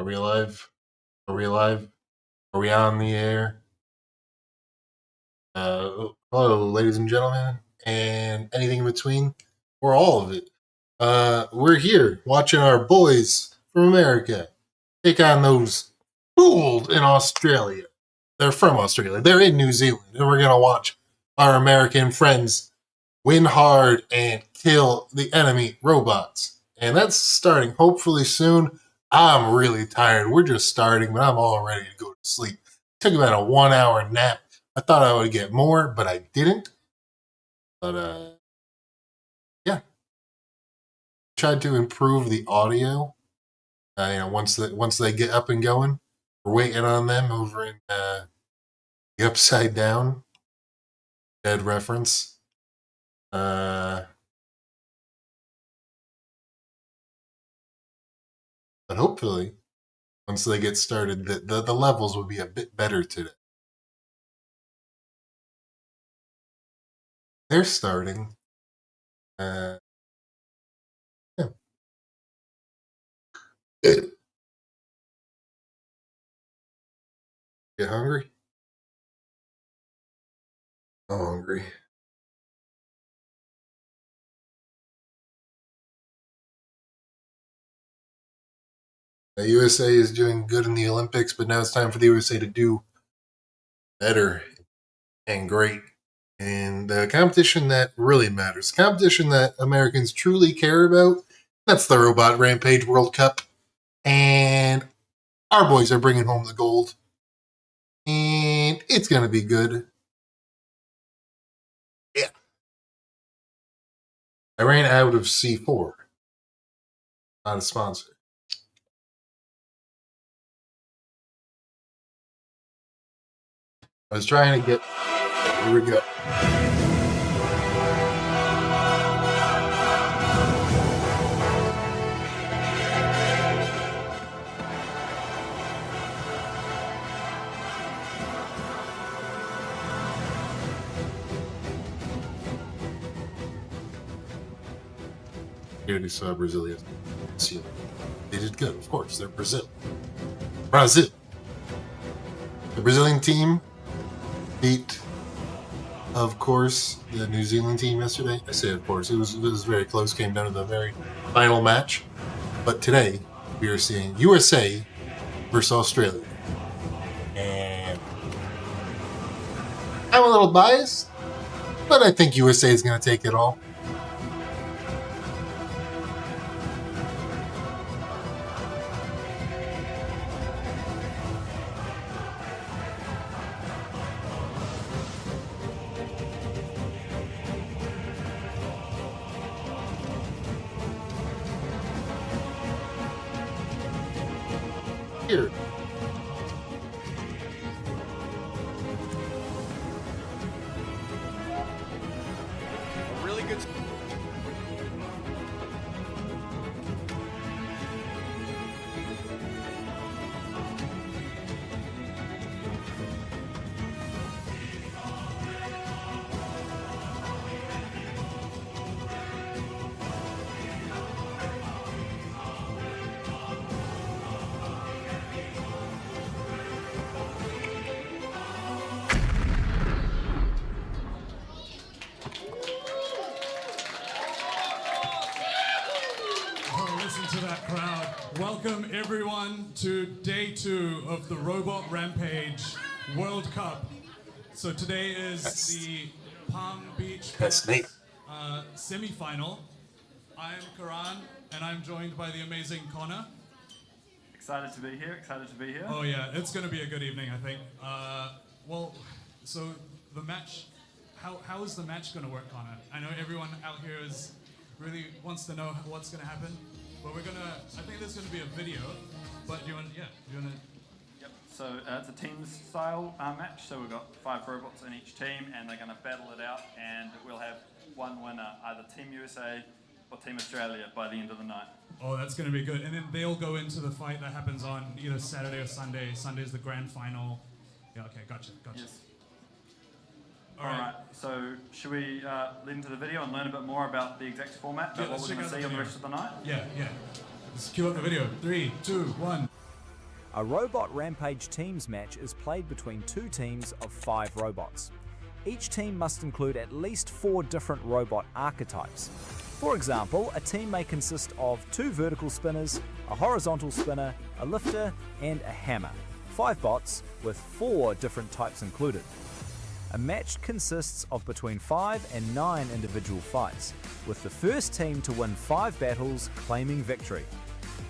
Are we alive? Are we alive? Are we on the air? Hello, ladies and gentlemen, and anything in between, or all of it. We're here watching our boys from America take on those fools in Australia. They're from Australia. They're in New Zealand, and we're gonna watch our American friends win hard and kill the enemy robots. And that's starting hopefully soon. I'm really tired. We're just starting, but I'm all ready to go to sleep. Took about a 1 hour nap. I thought I would get more, but I didn't. But yeah, tried to improve the audio. Once they get up and going, we're waiting on them over in the Upside Down. Dead reference. But hopefully, once they get started, the levels will be a bit better today. They're starting. Yeah. Get hungry? I'm hungry. The USA is doing good in the Olympics, but now it's time for the USA to do better and great. And the competition that really matters, competition that Americans truly care about, that's the Robot Rampage World Cup. And our boys are bringing home the gold. And it's going to be good. Yeah. I ran out of C4. Not a sponsor. I was trying to get... Here we go. Here saw Brazilian. They did good, of course. They're Brazil. Brazil. The Brazilian team beat, of course, the New Zealand team yesterday. I say, of course, it was very close. Came down to the very final match. But today we are seeing USA versus Australia, and I'm a little biased, but I think USA is going to take it all. Here. Really good. To that crowd. Welcome everyone to day 2 of the Robot Rampage World Cup. So today is the Palm Beach semi-final. I'm Karan and I'm joined by the amazing Connor. Excited to be here. Oh yeah, it's going to be a good evening, I think. So the match, how is the match going to work, Connor? I know everyone out here really wants to know what's going to happen. But I think there's going to be a video, but do you want to... Yep, so it's a teams style match, so we've got 5 robots in each team, and they're going to battle it out, and we'll have one winner, either Team USA or Team Australia by the end of the night. Oh, that's going to be good. And then they'll go into the fight that happens on either Saturday or Sunday. Sunday's the grand final. Yeah, okay, gotcha. Yes. All right, so should we lead into the video and learn a bit more about the exact format, about what we're going to see on the rest of the night? Yeah. Let's cue up the video. 3, 2, 1. A Robot Rampage teams match is played between two teams of 5 robots. Each team must include at least 4 different robot archetypes. For example, a team may consist of 2 vertical spinners, a horizontal spinner, a lifter, and a hammer. 5 bots with 4 different types included. A match consists of between 5 and 9 individual fights, with the first team to win 5 battles claiming victory.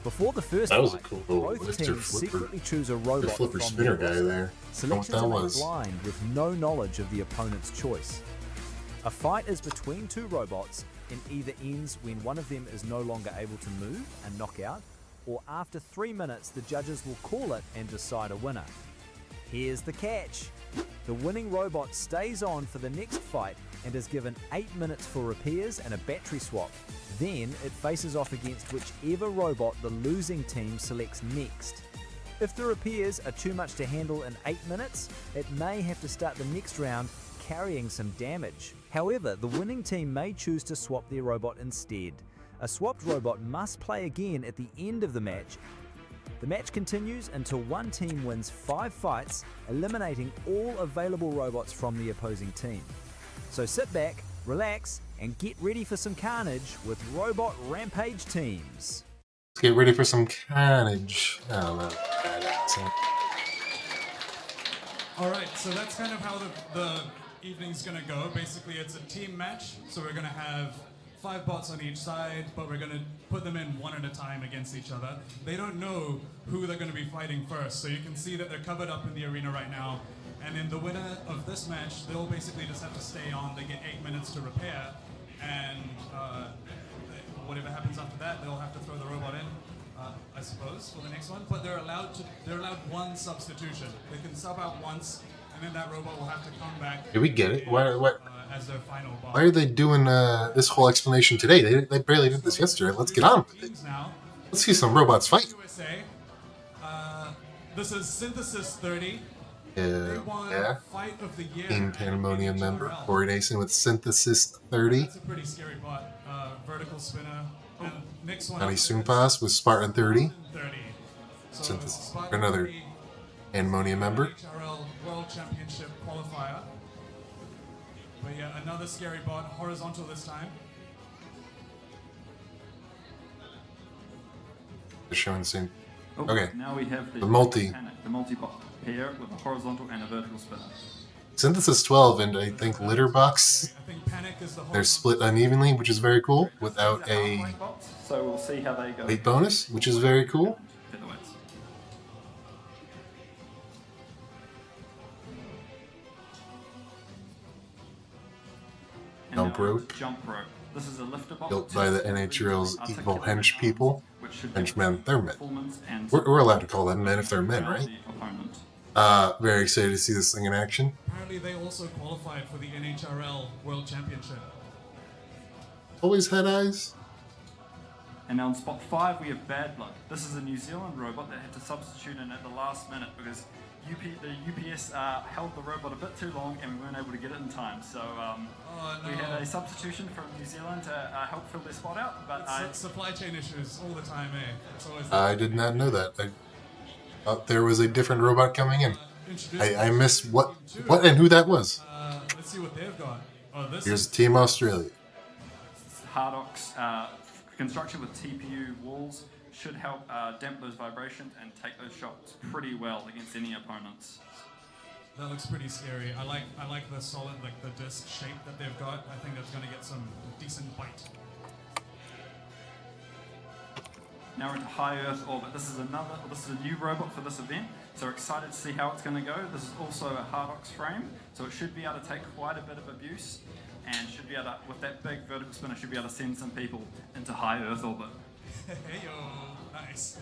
Before the first That was a fight, cool little both lifter teams flipper. secretly choose a The robot flipper from spinner their guy roster. there. Selectors that remain was. blind with no knowledge of the opponent's choice. A fight is between 2 robots and either ends when one of them is no longer able to move, a knockout, or after 3 minutes the judges will call it and decide a winner. Here's the catch. The winning robot stays on for the next fight and is given 8 minutes for repairs and a battery swap. Then it faces off against whichever robot the losing team selects next. If the repairs are too much to handle in 8 minutes, it may have to start the next round carrying some damage. However, the winning team may choose to swap their robot instead. A swapped robot must play again at the end of the match. The match continues until one team wins 5 fights, eliminating all available robots from the opposing team. So sit back, relax, and get ready for some carnage with Robot Rampage teams. Let's get ready for some carnage. I don't know. Bad accent. Alright, so that's kind of how the evening's gonna go. Basically, it's a team match, so we're gonna have 5 bots on each side, but we're gonna put them in one at a time against each other. They don't know who they're gonna be fighting first, so you can see that they're covered up in the arena right now. And then the winner of this match, they'll basically just have to stay on. They get 8 minutes to repair, and whatever happens after that, they'll have to throw the robot in, I suppose, for the next one. But they're allowed one substitution. They can sub out once, and then that robot will have to come back. Do we get it? As their final bot. Why are they doing this whole explanation today? They barely did this yesterday. Let's get on with it. Now, Let's see some robots fight. USA. This is Synthesis 30. They won Yeah. Fight of the Year. Team at Pandemonium member NHRL. Corey Nason with Synthesis 30. That's a pretty scary bot. Vertical spinner. And next one. Johnny up is Soompas with Spartan 30. 30. So Synthesis. Spartan Another 30, Pandemonium member. NHRL World Championship qualifier. But yeah, another scary bot, horizontal this time. They're showing the same. Oh, Okay. Now we have The multi. the multi-bot pair with a horizontal and a vertical spinner. Synthesis 12 and I think Litterbox. I think Panic is the They're split unevenly, which is very cool, without These are a halfway bots, so we'll see how they go. weight bonus, which is very cool. Featherweights. And Jump now rope. Jump rope. This is a lifter bot. Built by the NHRL's evil hench people. Which should Henchmen, they're men. performance and We're allowed to call them men if they're men, right? the opponent. Very excited to see this thing in action. Apparently they also qualified for the NHRL World Championship. Always had eyes. And now on spot 5 we have Bad Blood. This is a New Zealand robot that had to substitute in at the last minute because the UPS held the robot a bit too long and we weren't able to get it in time. So we had a substitution from New Zealand to help fill their spot out. But Supply chain issues all the time, eh? It's always I did not know that. I thought there was a different robot coming in. I missed what and who that was. Let's see what they've got. Oh, this Here's is Team Australia. Hardox construction with TPU walls should help damp those vibrations and take those shots pretty well against any opponents. that looks pretty scary. I like the solid, like the disc shape that they've got. I think that's gonna get some decent bite. Now we're into high Earth orbit. This is a new robot for this event, so we're excited to see how it's going to go. This is also a Hardox frame, so it should be able to take quite a bit of abuse, and should be able to, with that big vertical spinner, should be able to send some people into high Earth orbit. Hey yo, nice.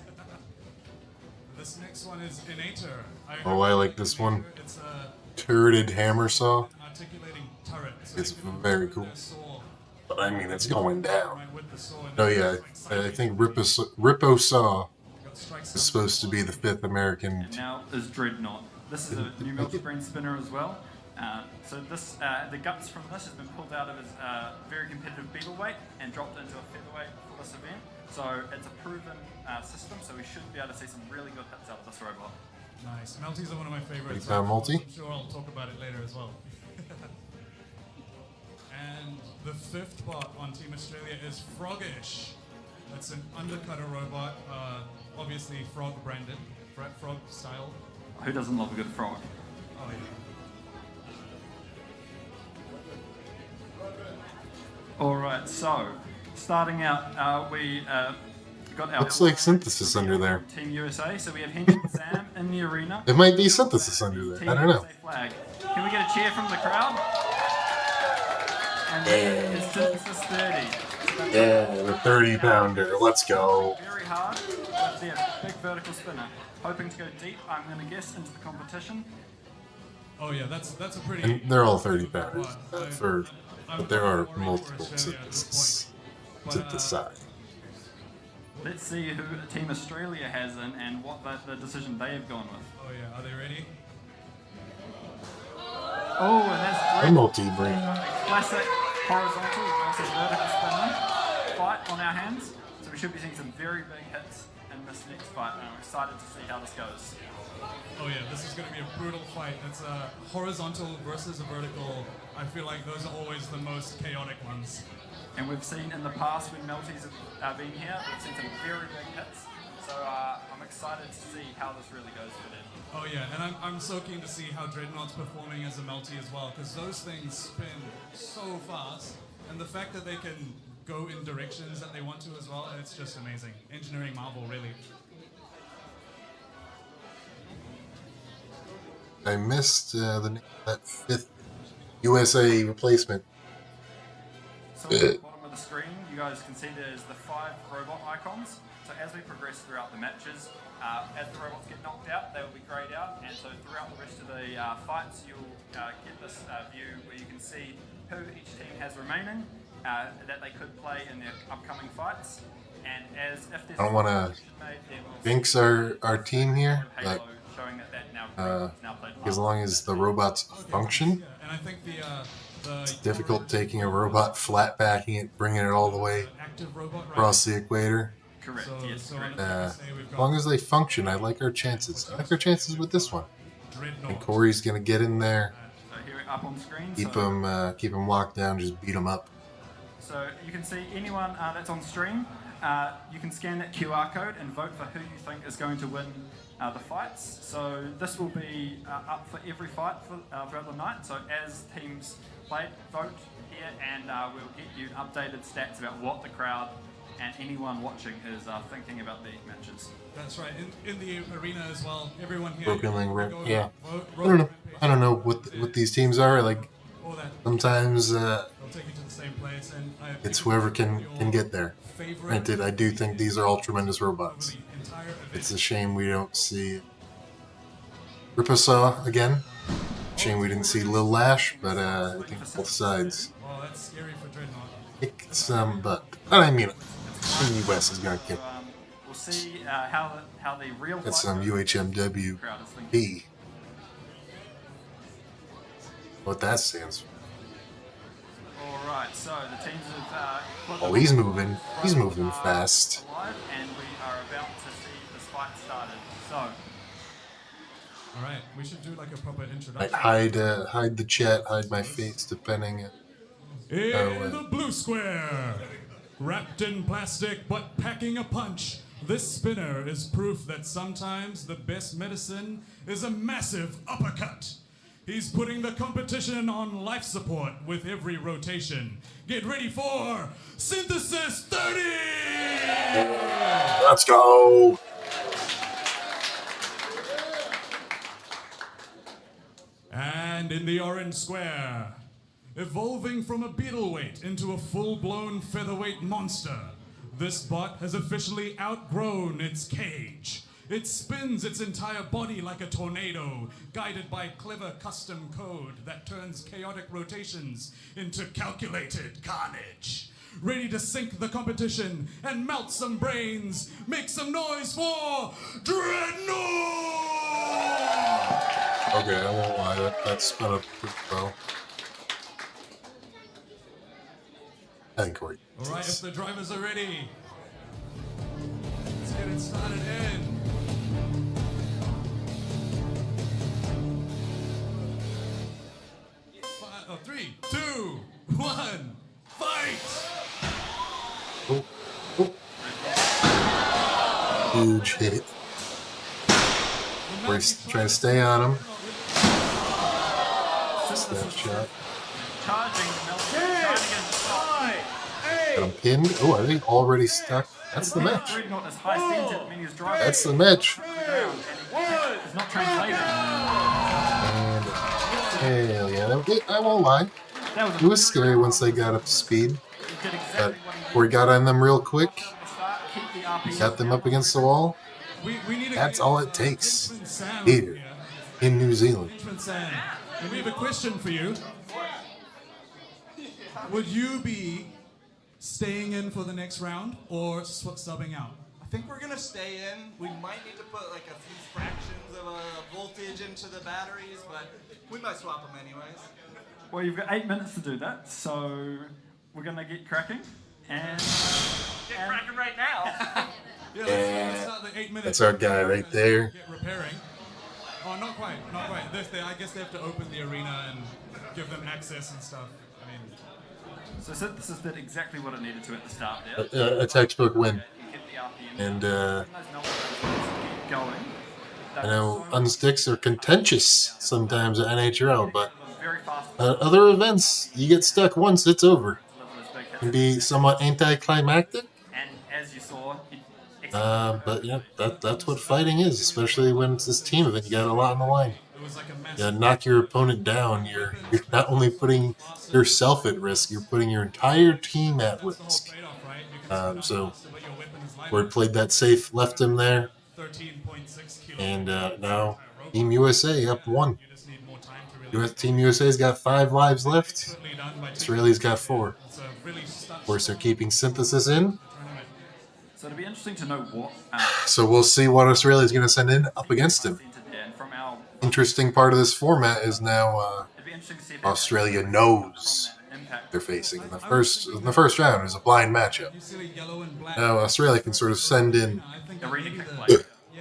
This next one is Innator. Oh, I like this one. It's a Turreted hammer saw. articulating turret. So It's you can very with cool. their saw, But I mean, it's going down. right, with the saw and Oh yeah, I think Rippo Saw got strikes is supposed to be the 5th American. And now is Dreadnought. This is a new multi-brain spinner as well. So this, the guts from this has been pulled out of his very competitive beetle weight and dropped into a featherweight for this event. So it's a proven system, so we should be able to see some really good hits out of this robot. Nice. Melties are one of my favorites. 30-pound multi. I'm sure I'll talk about it later as well. And the fifth bot on Team Australia is Froggish. That's an undercutter robot, obviously frog branded, frog style. Who doesn't love a good frog? Oh yeah. All right, so starting out, we got our Looks like synthesis under there. Team USA. So we have Henry and Sam in the arena. It might be synthesis under there. Team I don't know. USA flag. Can we get a cheer from the crowd? And then it's synthesis 30. Yeah, the 30-pounder. Let's go. Very hard with their big vertical spinner. Hoping to go deep, I'm going to guess, into the competition. Oh yeah, that's a pretty. And they're all 30-pounders. But there are multiple synthesized. Let's see who Team Australia has in and what the decision they have gone with. Oh yeah, are they ready? Oh, and that's A great. multi-brain. Classic horizontal versus vertical spinner fight on our hands. So we should be seeing some very big hits in this next fight, and I'm excited to see how this goes. Oh yeah, this is going to be a brutal fight. It's a horizontal versus a vertical. I feel like those are always the most chaotic ones. And we've seen in the past when Melties have been here, we've seen some very big hits. So I'm excited to see how this really goes for them. Oh yeah, and I'm so keen to see how Dreadnought's performing as a Melty as well, because those things spin so fast, and the fact that they can go in directions that they want to as well, it's just amazing. Engineering marvel, really. I missed the name of that 5th USA replacement. So at the bottom of the screen, you guys can see there's the 5 robot icons. So as we progress throughout the matches, as the robots get knocked out, they will be grayed out. And so throughout the rest of the fights, you'll get this view where you can see who each team has remaining that they could play in their upcoming fights. And as if there's I don't want to jinx our team here, but showing that now played as long as the robots function, Yeah, and I think the it's difficult taking a robot, flat packing it, bringing it all the way active robot across the equator. Correct, yes, So correct. As long as they function, I like our chances. I like our chances with this one. And Corey's gonna get in there, So here up on screen. keep so, them locked down, just beat them up. So you can see anyone that's on stream, you can scan that QR code and vote for who you think is going to win the fights. So this will be up for every fight throughout the night. So as teams play, vote here, and we'll get you updated stats about what the crowd and anyone watching is thinking about these matches. That's right. In the arena as well, everyone here. Broken Link, go yeah. vote I don't know what these teams are like. all that. Sometimes They'll take you to the same place, and it's whoever can get there. Granted, I do think these are all tremendous robots. It's a shame we don't see Ripasaw again. Shame we didn't see Lil Lash, but I think both sides Oh, that's scary for Dreadnought. kick some butt. I mean, the US is gonna kick. We'll see how the real That's fight some crowd is thinking. UHMWB. What that stands for. All right, so the teams have. Oh, he's moving. He's moving fast. Live, and we are about to see this fight started. So. All right, we should do like a proper Like introduction. hide the chat, hide my face, depending. In the blue square, wrapped in plastic but packing a punch, this spinner is proof that sometimes the best medicine is a massive uppercut. He's putting the competition on life support with every rotation. Get ready for Synthesis 30! Let's go. And in the orange square, evolving from a beetleweight into a full-blown featherweight monster, this bot has officially outgrown its cage. It spins its entire body like a tornado, guided by clever custom code that turns chaotic rotations into calculated carnage. Ready to sink the competition and melt some brains, make some noise for Dreadnought! Okay, I won't lie. That spun up pretty well. I think Corey. All right, if the drivers are ready, get it started in. Three, two, one, fight! Oh, oh. Huge hit. We're trying to stay on him. Snap shot. Charging the military, trying to get the stop. Got him pinned. Oh, are they already stuck? That's the match. Not as high center, I mean, he's driving That's the match. to the ground, and it's not translating. And hell yeah, I won't lie. It was scary once they got up to speed. But before he got on them real quick, got them up against the wall. That's all it takes here in New Zealand. And we have a question for you. Would you be staying in for the next round or subbing out? I think we're gonna stay in. We might need to put like a few fractions of a voltage into the batteries, but we might swap them anyways. Well, you've got 8 minutes to do that, so we're gonna get cracking and Get cracking right now. Yeah, let's start the 8 minutes. That's our guy right there. Get repairing. Oh, not quite. I guess they have to open the arena and give them access and stuff. I mean, so Synthesis did exactly what it needed to at the start there. A textbook win. Hit the RPM. And Those meltdowns keep going. I know unsticks are contentious sometimes at NHRL, but Very fast. other events, you get stuck once, it's over. It can be somewhat anticlimactic. And as you saw, But yeah, that's what fighting is, especially when it's this team event. You got a lot on the line. it was like a massive. You knock your opponent down. You're not only putting yourself at risk, you're putting your entire team at risk. Trade-off, right? You can So faster, but your weapon is lighter. Ward played that safe, left him there, 13.6 kilo. and now Team USA up 1. You just need more time to really. Team USA's got 5 lives left. Certainly done by Israeli's got 4. It's a really Of course, they're keeping Synthesis in, so it'll be interesting to know what so we'll see what Australia's going to send in up against him. centered there. And from our, Interesting part of this format is now it'd be interesting to see if Australia knows impact. they're facing in the first round is a blind matchup. You see the yellow and black. Now Australia can sort of send in I think Arena maybe kick the- play.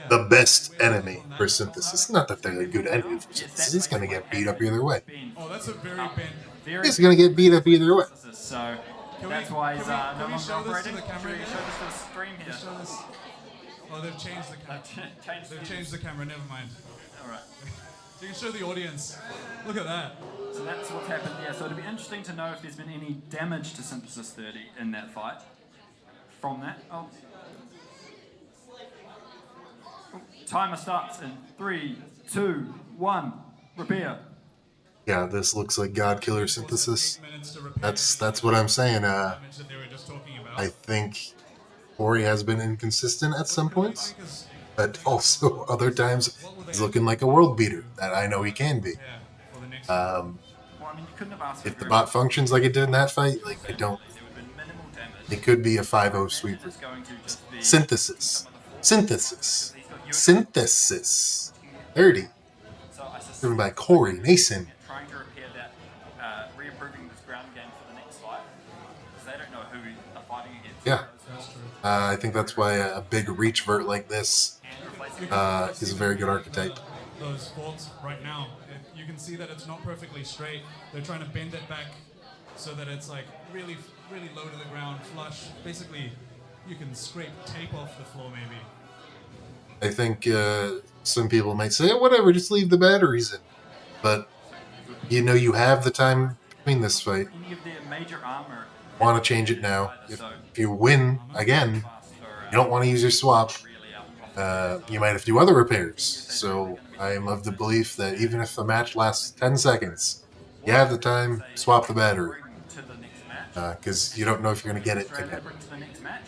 the best enemy for Synthesis. Not that they're a good enemy for Synthesis. He's going to get beat up either way. Oh, that's a very bent. Very He's going to get beat up either way. so Can that's we- why he's can we no longer show this to operating. the camera Should we again? show this to the stream here? Show this. Oh, they've changed the camera. Change They've changed the camera. Never mind. All right. So you can show the audience. Look at that. So that's what's happened there. So it'll be interesting to know if there's been any damage to Synthesis 30 in that fight. From that, timer starts in 3, 2, 1. Repair. Yeah, this looks like God Killer Synthesis. 8 minutes to repair That's what I'm saying. the damage that they were just talking about. I think Ori has been inconsistent at some points, Because, but also other times he's looking like a world beater that I know he can be. yeah, for the next. Well, I mean, you couldn't have asked for If the very bot much. functions like it did in that fight, like I don't. There would have been minimal damage. It could be a 5-0 sweeper. It's going to just be Synthesis. Synthesis. Synthesis. 30. So I suspect Driven by Corey Mason. trying to repair that, re-improving this ground game for the next fight, because they don't know who they're fighting against. Yeah. That's true. I think that's why a big reach vert like this And replacing is a very good archetype. Those faults right now, you can see that it's not perfectly straight. They're trying to bend it back so that it's like really, really low to the ground, flush. Basically, you can scrape tape off the floor maybe. I think some people might say, "Oh, whatever, just leave the batteries in." But you know you have the time between this fight. any of their major armor. Want to change it now. If you win again, you don't want to use your swap. You might have to do other repairs. So I am of the belief that even if the match lasts 10 seconds, you have the time, swap the battery. To the next match. Because you don't know if you're going to get it Australia again. bring to the next match,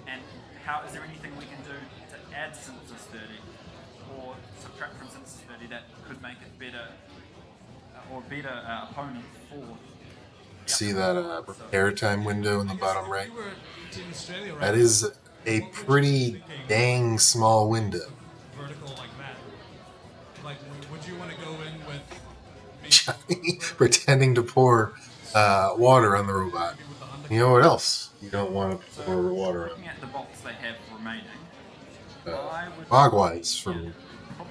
and how is there anything we can do to add Synthesis 30 or subtract from Synthesis 30 that could make it better or better opponent for? See that repair time window in the bottom right? You were Team Australia, right? That is a pretty dang small window. Vertical like that. Like, would you want to go in with maybe Pretending to pour water on the robot. with the You know what else? You don't want to pour water on. Looking at the box they have remaining, I would Mogwais from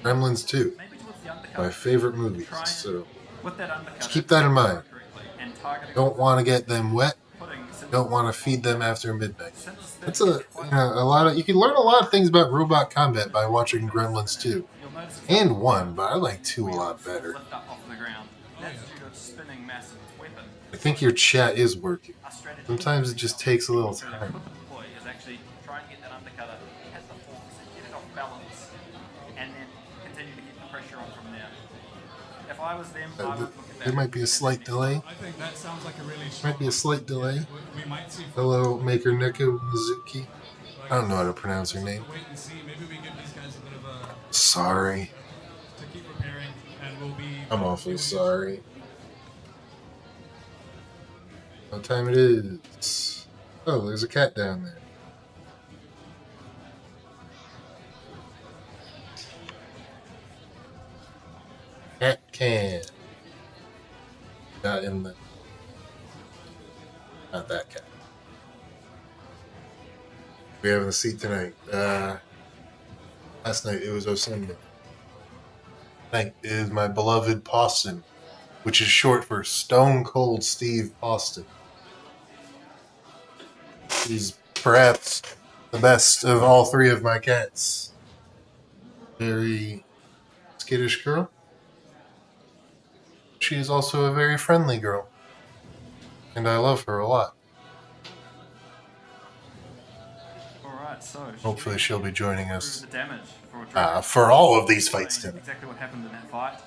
Gremlins 2. maybe towards the undercut. My favorite movies. Try and- So with that undercut, just keep that in mind. correctly and targeting Don't want to get them wet. putting Don't want to feed them after midnight. since That's a lot of. You can learn a lot of things about robot combat by watching Gremlins 2 you'll notice it's and 1, but I like 2 a lot better. lift up off the ground. That's due to its spinning mass of its weapon. I think your chat is working. Our strategy Sometimes it just takes a little time. with the deploy is actually try and get that undercutter, hit the forks, get it off balance, and then continue to get the pressure on from there. If I was them, I would look at that. There might be a slight delay. I think that sounds like a really strong. Might be a slight delay. We might see. Hello, Maker Neko Mizuki. I don't know how to pronounce her name. Wait and see. Maybe we give these guys a bit of a Sorry. to keep preparing, and we'll be. I'm awfully sorry. What time it is? Oh, there's a cat down there. Cat can. Not that cat. We have a seat tonight. Last night it was Sunday. Tonight is my beloved Poston, which is short for Stone Cold Steve Austin. He's perhaps the best of all 3 of my cats. Very skittish girl. She is also a very friendly girl. And I love her a lot. Alright, so Hopefully she'll be joining through us the damage for a draw. for all of these fights tonight. Exactly what happened in that fight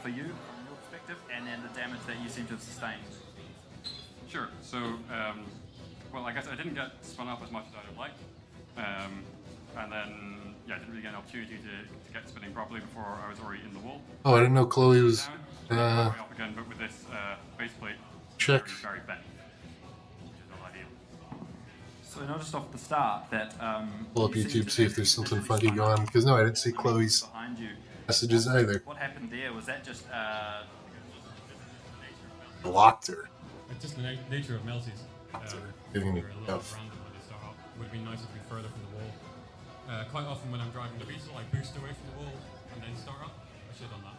for you, from your perspective, and then the damage that you seem to have sustained. Sure. So, well, I guess I didn't get spun up as much as I'd have liked. And then, yeah, I didn't really get an opportunity to get spinning properly before I was already in the wall. Oh, I didn't know Chloe was Down, up again, but with this base plate, check. very bent, which is not ideal. So I noticed off the start that Pull up you seemed YouTube, to see if have there's something visually funky going on. Because no, I didn't see Chloe's behind you. messages either. What happened there? Was that just Blocked her. It's just the nature of Melty's. Giving me We're a little tough. random when they start up. Would have been nice if we further from the wall. Quite often when I'm driving the beetle, I boost away from the wall and then start up. I should have done that.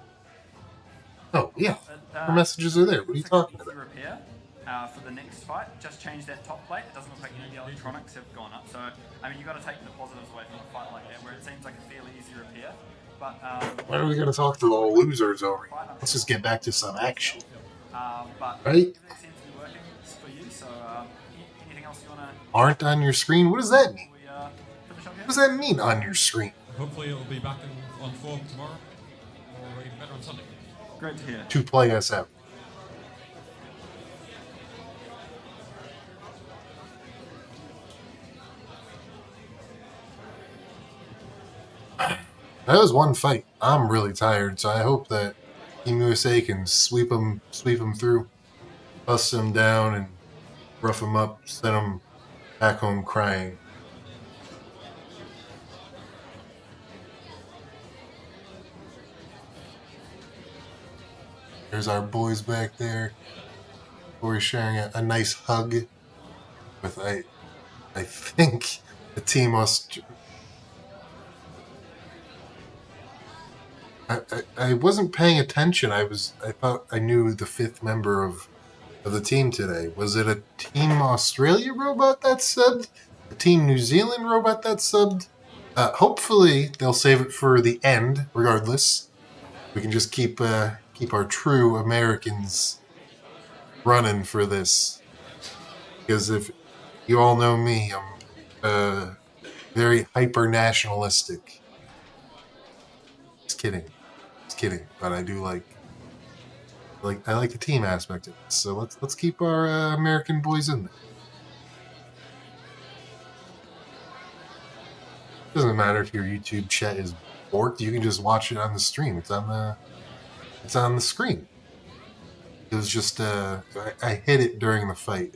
Oh, yeah. Her messages are there. What are you talking easy about? repair for the next fight? Just change that top plate. It doesn't look like any of the electronics have gone up. So I mean, you got to take the positives away from a fight like that, where it seems like a fairly easy repair. But Why are we going to talk to all losers over here? Let's just get back to some action. but Right? everything seems to be working for you. So anything else you want to? Aren't on your screen? What does that mean? We finish up here. What does that mean on your screen? Hopefully it'll be back on form tomorrow, or even better on Sunday. Great to hear. To play us out. That was one fight. I'm really tired, so I hope that Team USA can sweep them through, bust them down, and rough them up, send them back home crying. There's our boys back there. We're sharing a nice hug with I think the team I wasn't paying attention. I thought I knew the 5th member of the team today. Was it a Team Australia robot that subbed? A Team New Zealand robot that subbed? Hopefully they'll save it for the end. Regardless, we can just keep our true Americans running for this. Because if you all know me, I'm very hyper nationalistic. Just kidding. But I do like I like the team aspect of it. So let's keep our American boys in there. Doesn't matter if your YouTube chat is borked. You can just watch it on the stream. It's on the screen. It was just I hit it during the fight.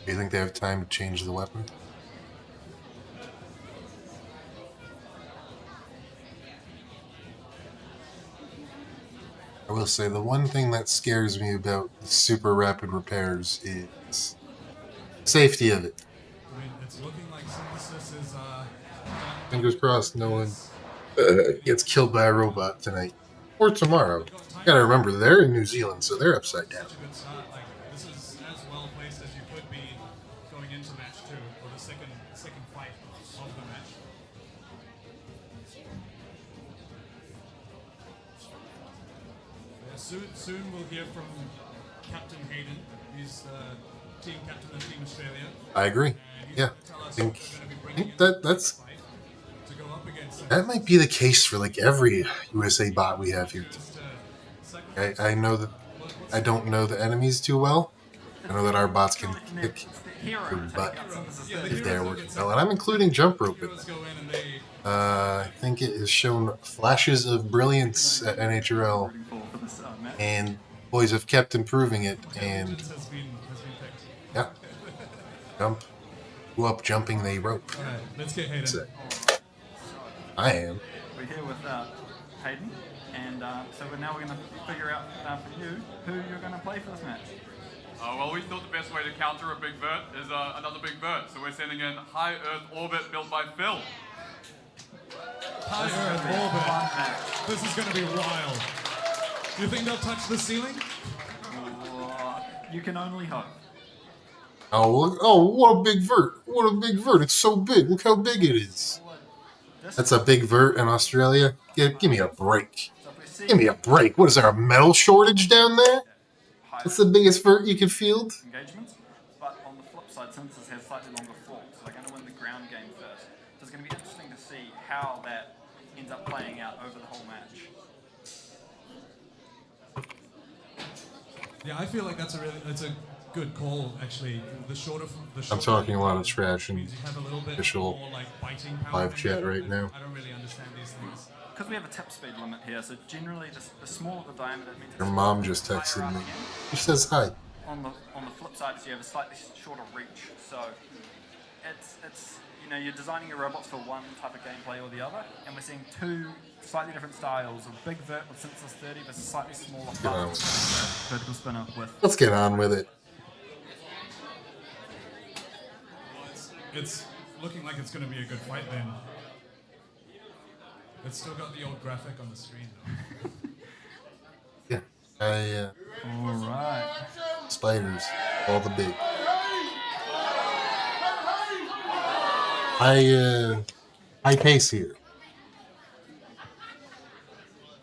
Do you think they have time to change the weapon? I will say the one thing that scares me about the super rapid repairs is Safety of it. I mean, it's looking like Synthesis is done. Fingers crossed no one gets killed by a robot tonight. Or tomorrow. Gotta remember, they're in New Zealand, so they're upside down. Such a good start. Like, this is as well placed as you could be going into match 2, or the second fight of the match. Yeah, soon we'll hear from Captain Hayden. He's the team captain of Team Australia. I agree. Yeah. I think that's To go up against that might be the case for like every USA bot we have here. I know that I don't know the enemies too well. I know that our bots can kick your butt if they're working well, and I'm including jump rope in that. I think it has shown flashes of brilliance at NHRL, and boys have kept improving it. And yeah, jump, go up, jumping the rope. All right, let's get Hayden. So, I am. We're here with Hayden, and so now we're going to figure out from you who you're going to play for this match. Well, we thought the best way to counter a big vert is another big vert, so we're sending in High Earth Orbit built by Phil. High Earth Orbit. This is going to be wild. You think they'll touch the ceiling? You can only hope. Oh, look, oh, what a big vert. What a big vert. It's so big. Look how big it is. That's a big vert in Australia? Give me a break. Give me a break. What is there, a metal shortage down there? What's the biggest vert you can field? Engagements, but on the flip side, Synthesis has slightly longer falls, so they're going to win the ground game first. So it's going to be interesting to see how that ends up playing out over the whole match. Yeah, I feel like that's a good call actually. The shorter. I'm talking a lot of trash and you have a little bit official more, like, biting power live chat right now. I don't really understand these things. Because we have a tip speed limit here, so generally the smaller the diameter, it means Your it's mom just higher texted up me. again. She says hi. On the flip side is you have a slightly shorter reach, so it's you know, you're designing your robots for one type of gameplay or the other, and we're seeing two slightly different styles of big vert with Synthesis 30 versus slightly smaller vertical spinner with. Let's get on with it. It's looking like it's going to be a good fight then. It's still got the old graphic on the screen though. Yeah, All right. spiders, all the big. High pace here.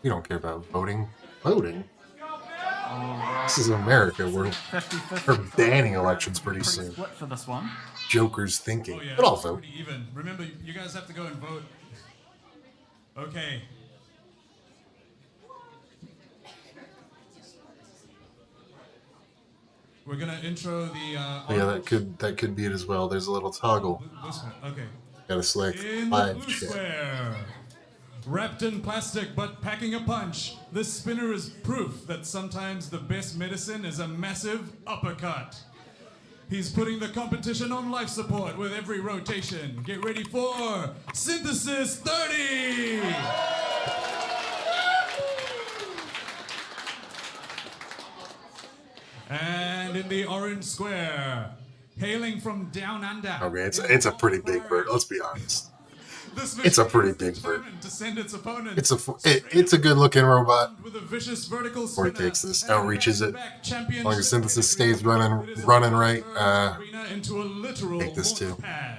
We don't care about voting. Voting? This is America. We're 50-50. banning elections pretty Pretty soon. split for this one. Joker's thinking. Oh yeah, But it's also, pretty even. Remember, you guys have to go and vote. Okay. We're gonna intro the. yeah, that could be it as well. There's a little toggle. This one, okay. Gotta select In the live blue chat. square, wrapped in plastic but packing a punch, this spinner is proof that sometimes the best medicine is a massive uppercut. He's putting the competition on life support with every rotation. Get ready for Synthesis 30! And in the orange square, hailing from down under. Okay, it's a pretty big bird. Let's be honest. This It's a pretty machine big is bird. determined to send its opponents It's a good looking robot. with a vicious vertical Before it spinner takes this, and outreaches it. back As long as championship Synthesis pedigree. stays running It is right. arena into a literal take this too. launch pad.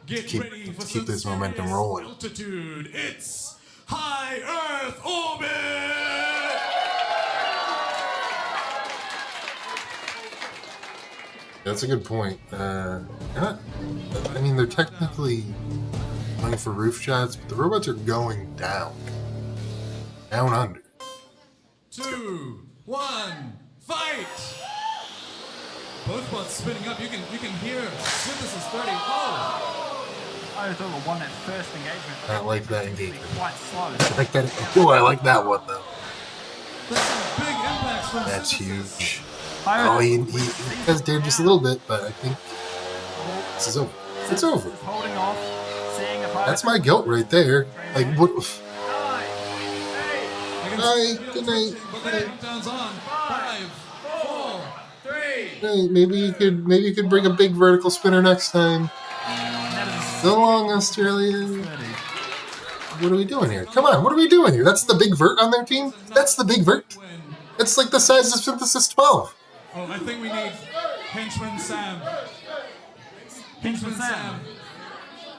Get keep- ready for to keep this some momentum serious rolling. Altitude. It's High Earth Orbit. That's a good point. I mean, they're technically going for roof shots, but the robots are going down. Down under. 2, 1, fight! Both bots spinning up. You can hear Synthesis 30. Oh! I thought we won that first engagement. I like that It'd be engagement. quite slow. I like that. Oh, I like that one though. There's some big impacts from That's Synthesis. huge. Oh, he does dare just a little bit, but I think this is over. It's over. Synthesis holding off, seeing if That's my goat right there. Like, what? 9, 8, I can Hi, see the good night. touching, but the countdown's on. 5, 4, 3, Hey, maybe you could bring a big vertical spinner next time. So long, Australia. 30. What are we doing here? Come on, what are we doing here? That's the big vert on their team? That's the big vert? It's like the size of Synthesis 12. Oh, I think we need Henchman Sam. Henchman Sam.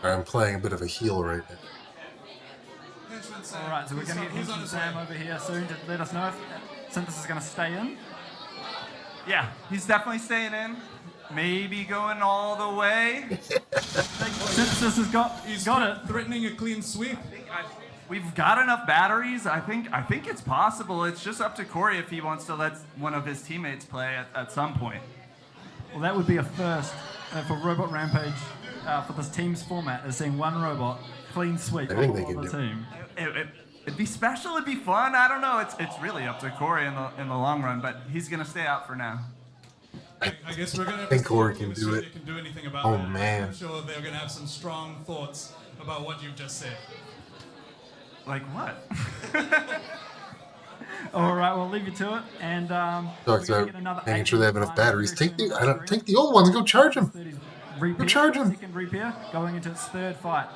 I'm playing a bit of a heel right now. Henchman Sam. Alright, so we're going to get He's on Henchman his Sam way. over here soon to let us know if Synthesis is going to stay in. Yeah, he's definitely staying in. Maybe going all the way. Synthesis has got it. Threatening a clean sweep. We've got enough batteries. I think it's possible. It's just up to Corey if he wants to let one of his teammates play at some point. Well, that would be a first for Robot Rampage for this team's format, is seeing one robot clean sweep I think of they the can do team. It'd be special. It'd be fun. I don't know. It's really up to Corey in the long run, but he's gonna stay out for now. I guess we're gonna have I think to Corey see can if do Australia it. can do anything about Oh, that. man. I'm sure they're gonna have some strong thoughts about what you've just said. Like what? All right, we'll leave you to it. And Talks we're gonna about get another making 8 sure they have enough minutes batteries. very Take soon the on I don't screen. take the old ones and go charge them. 30's repair, charge him. second repair, going into its third fight.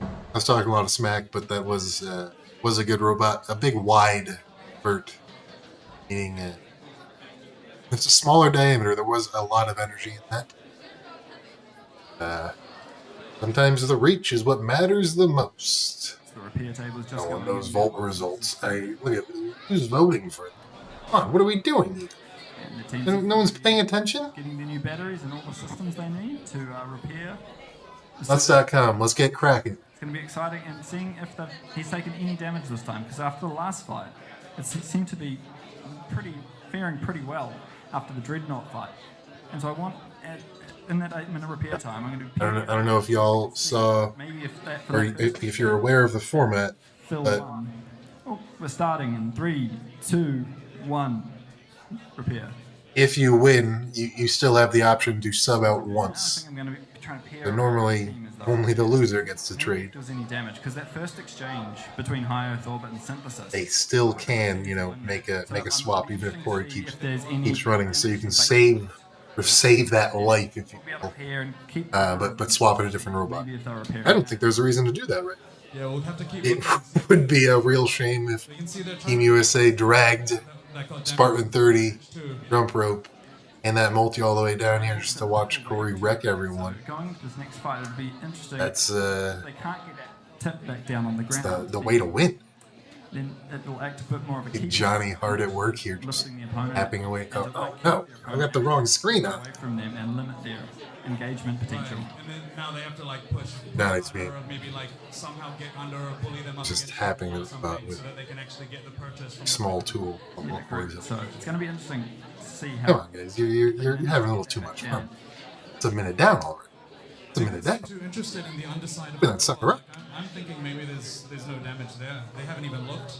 I was talking a lot of smack, but that was a good robot. A big wide vert, meaning it's a smaller diameter. There was a lot of energy in that. Sometimes the reach is what matters the most. So the repair table is just No one going knows in. vote results. Look at who's voting for it. Come on, what are we doing here? And the team's No one's paying attention. getting the new batteries and all the systems they need to repair. Let's.com. Let's get cracking. It's going to be exciting and seeing if he's taken any damage this time, because after the last fight, it seemed to be faring pretty well after the Dreadnought fight. And so I want, in that 8-minute repair time, I'm going to I don't know if y'all saw, maybe or if you're aware of the format, fill but one. Oh, we're starting in 3, 2, 1. Repair. if you win, you still have the option to sub out I once. think I'm going to be trying to pair. So up normally, the team as though- only the loser gets to Maybe trade. if there was any damage, because that first exchange between High Earth Orbit and Synthesis. They still can, make So a swap even if Corey I'm interested to see keeps if there's any running, so you can damage. save that life if you We'll be able to pair and keep but swap it a different robot. maybe if they're repairing. I don't think there's a reason to do that right now. Yeah, we'll have to keep It looking. would be a real shame if You can see they're Team trying USA dragged that got Spartan 30 damaged too. jump rope and that multi all the way down here just to watch Corey wreck everyone. Going into this next fight, it'd be interesting. That's They can't get that tip back down on the ground. the way to win. Then it will act a bit more of a Big keeper, Johnny hard at work here, just lifting the opponent, tapping away. and to, Oh like, no, keep your I got the wrong screen on. away from them and limit their engagement potential. Right. And then now they have to push. No, it's me. Or maybe somehow get under or bully them up. Just against tapping the wall it or something about with so that they can actually get the purchase from Small the tool. Yeah, correct. So it's going to be interesting to see how. Come on, guys, you're having a little too much fun. It's a minute down already. It's a minute down. Too interested in the underside of Been the that sucker wall. up. I'm thinking maybe there's no damage there. They haven't even looked.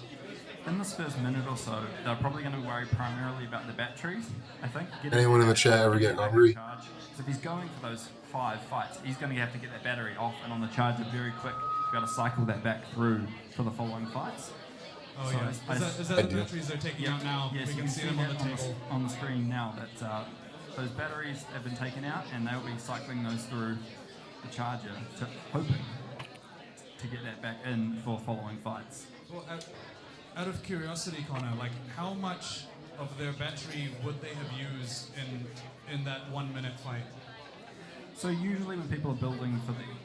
In this first minute or so, they're probably going to worry primarily about the batteries, I think. Getting Anyone in the chat ever get hungry? charge. So if he's going for those 5 fights, he's going to have to get that battery off and on the charger very quick. You've got to cycle that back through for the following fights. Oh So yeah. Is that I the do. batteries they're taking out now? Yes, we you can see them that on the table. on the screen now that those batteries have been taken out and they'll be cycling those through the charger, hoping to get that back in for following fights. Well, out of curiosity, Connor, how much of their battery would they have used in that 1 minute fight? So usually when people are building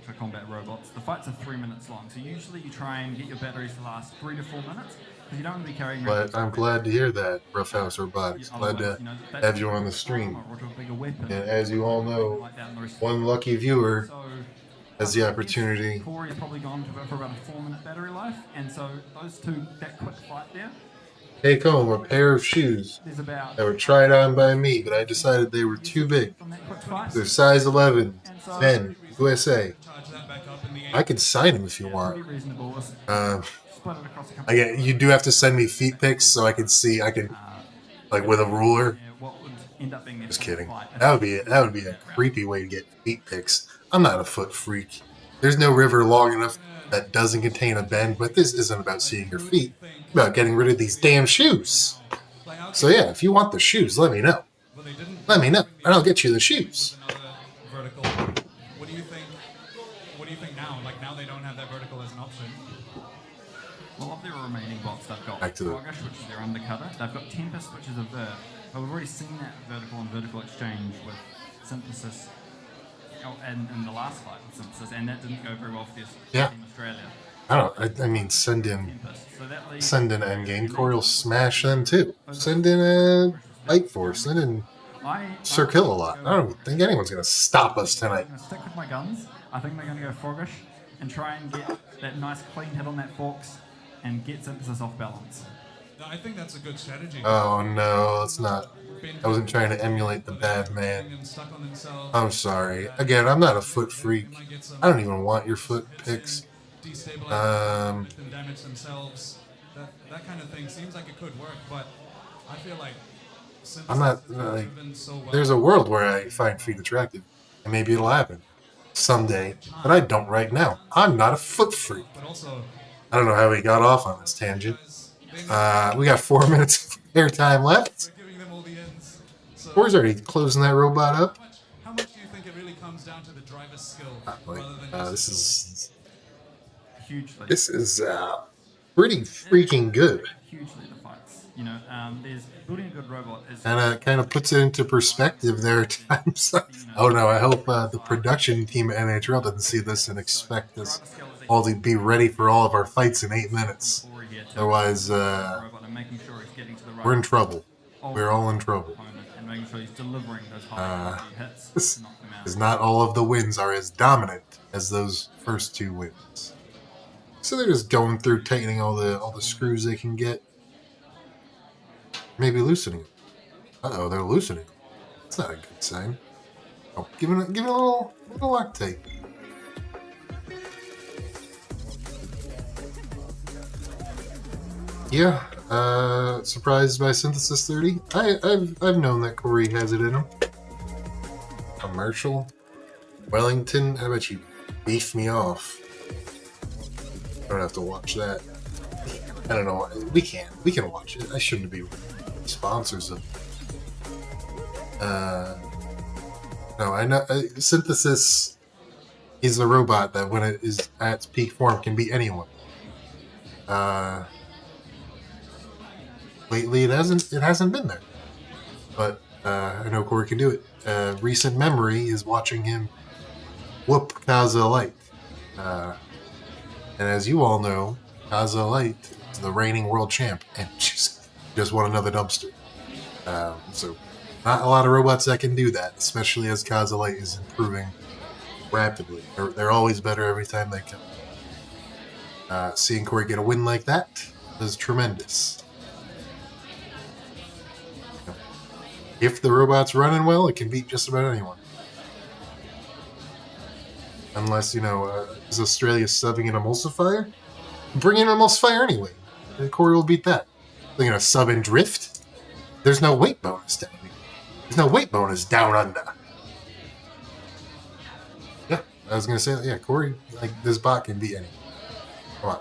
for combat robots, the fights are 3 minutes long. So usually you try and get your batteries to last 3 to 4 minutes because you don't want to be carrying. But I'm glad to hear that, Roughhouse Robotics. Glad to have you on the stream. Or to a bigger weapon. And as you all know, like that and the rest. one lucky viewer So has the opportunity. Corey's probably gone for about a 4-minute battery life, and so those two, that quick fight there, Take home a pair of shoes there's about that were tried on by me, but I decided they were too big. from that quick fight. They're size 11, And so 10, USA. Charge that back up in the I can sign them if you pretty want. reasonable. Split Um, it across a couple. you do have to send me feet pics so I can see. I can, with a ruler. Yeah, what would end up being their Just final kidding. fight. That would be a creepy way to get feet pics. I'm not a foot freak. There's no river long enough that doesn't contain a bend, but this isn't about seeing your feet. It's about getting rid of these damn shoes. So yeah, if you want the shoes, let me know. Well, they didn't. Let me know, and I'll get you the shoes. With another vertical. What do you think? What do you think now? Like now they don't have that vertical as an option. Well, of their remaining bots, they've got Back to the- Froggish, which is their undercutter. They've got Tempest, which is a vert. But we've already seen that vertical and vertical exchange with Synthesis in the last fight with Synthesis, and that didn't go very well for Team Australia. I mean, send in Tempest. So that leaves Endgame. Corey will smash them too. Send in a Light Force. Send in Sir Kill a lot. I don't think anyone's going to stop us tonight. I'm going to stick with my guns. I think they're going to go Froggish and try and get that nice clean hit on that Forks and get Synthesis off balance. I think that's a good strategy. Oh no, it's not. I wasn't trying to emulate the bad man. I'm sorry. Again, I'm not a foot freak. I don't even want your foot picks. Destabilize and damage themselves. That kind of thing seems like it could work, but I feel like I'm not like. There's a world where I find feet attractive, and maybe it'll happen someday, but I don't right now. I'm not a foot freak. I don't know how we got off on this tangent. We got 4 minutes of airtime left. Corey's already closing that robot up. How much do you think it really comes down to the driver's skill rather than hugely. This is pretty freaking good. Hugely the fights. You know, there's building a good robot is Kind of puts it into perspective there at times. Oh no, I hope the production team at NHL doesn't see this and expect us all to be ready for all of our fights in 8 minutes. Otherwise, we're in trouble. We're all in trouble. And making sure he's delivering those high hits to knock them out. Because not all of the wins are as dominant as those first 2 wins. So they're just going through tightening all the screws they can get. Maybe loosening. Uh-oh, they're loosening. That's not a good sign. Oh, give it a little Loctite. Yeah, surprised by Synthesis 30. I've known that Corey has it in him. Commercial. Wellington, how about you beef me off? I don't have to watch that. I don't know. We can watch it. I shouldn't be sponsors of. No, I know. Synthesis is a robot that, when it is at its peak form, can beat anyone. Lately, it hasn't been there, but I know Corey can do it. Recent memory is watching him whoop Kaza Light, and as you all know, Kaza Light is the reigning world champ, and just won another dumpster. So, not a lot of robots that can do that, especially as Kaza Light is improving rapidly. They're always better every time they come. Seeing Corey get a win like that is tremendous. If the robot's running well, it can beat just about anyone. Unless, is Australia subbing an emulsifier? Bring in an emulsifier anyway. Corey will beat that. They're going to sub in drift? There's no weight bonus down here. There's no weight bonus down under. Yeah, I was going to say, Corey, this bot can beat anyone. Come on.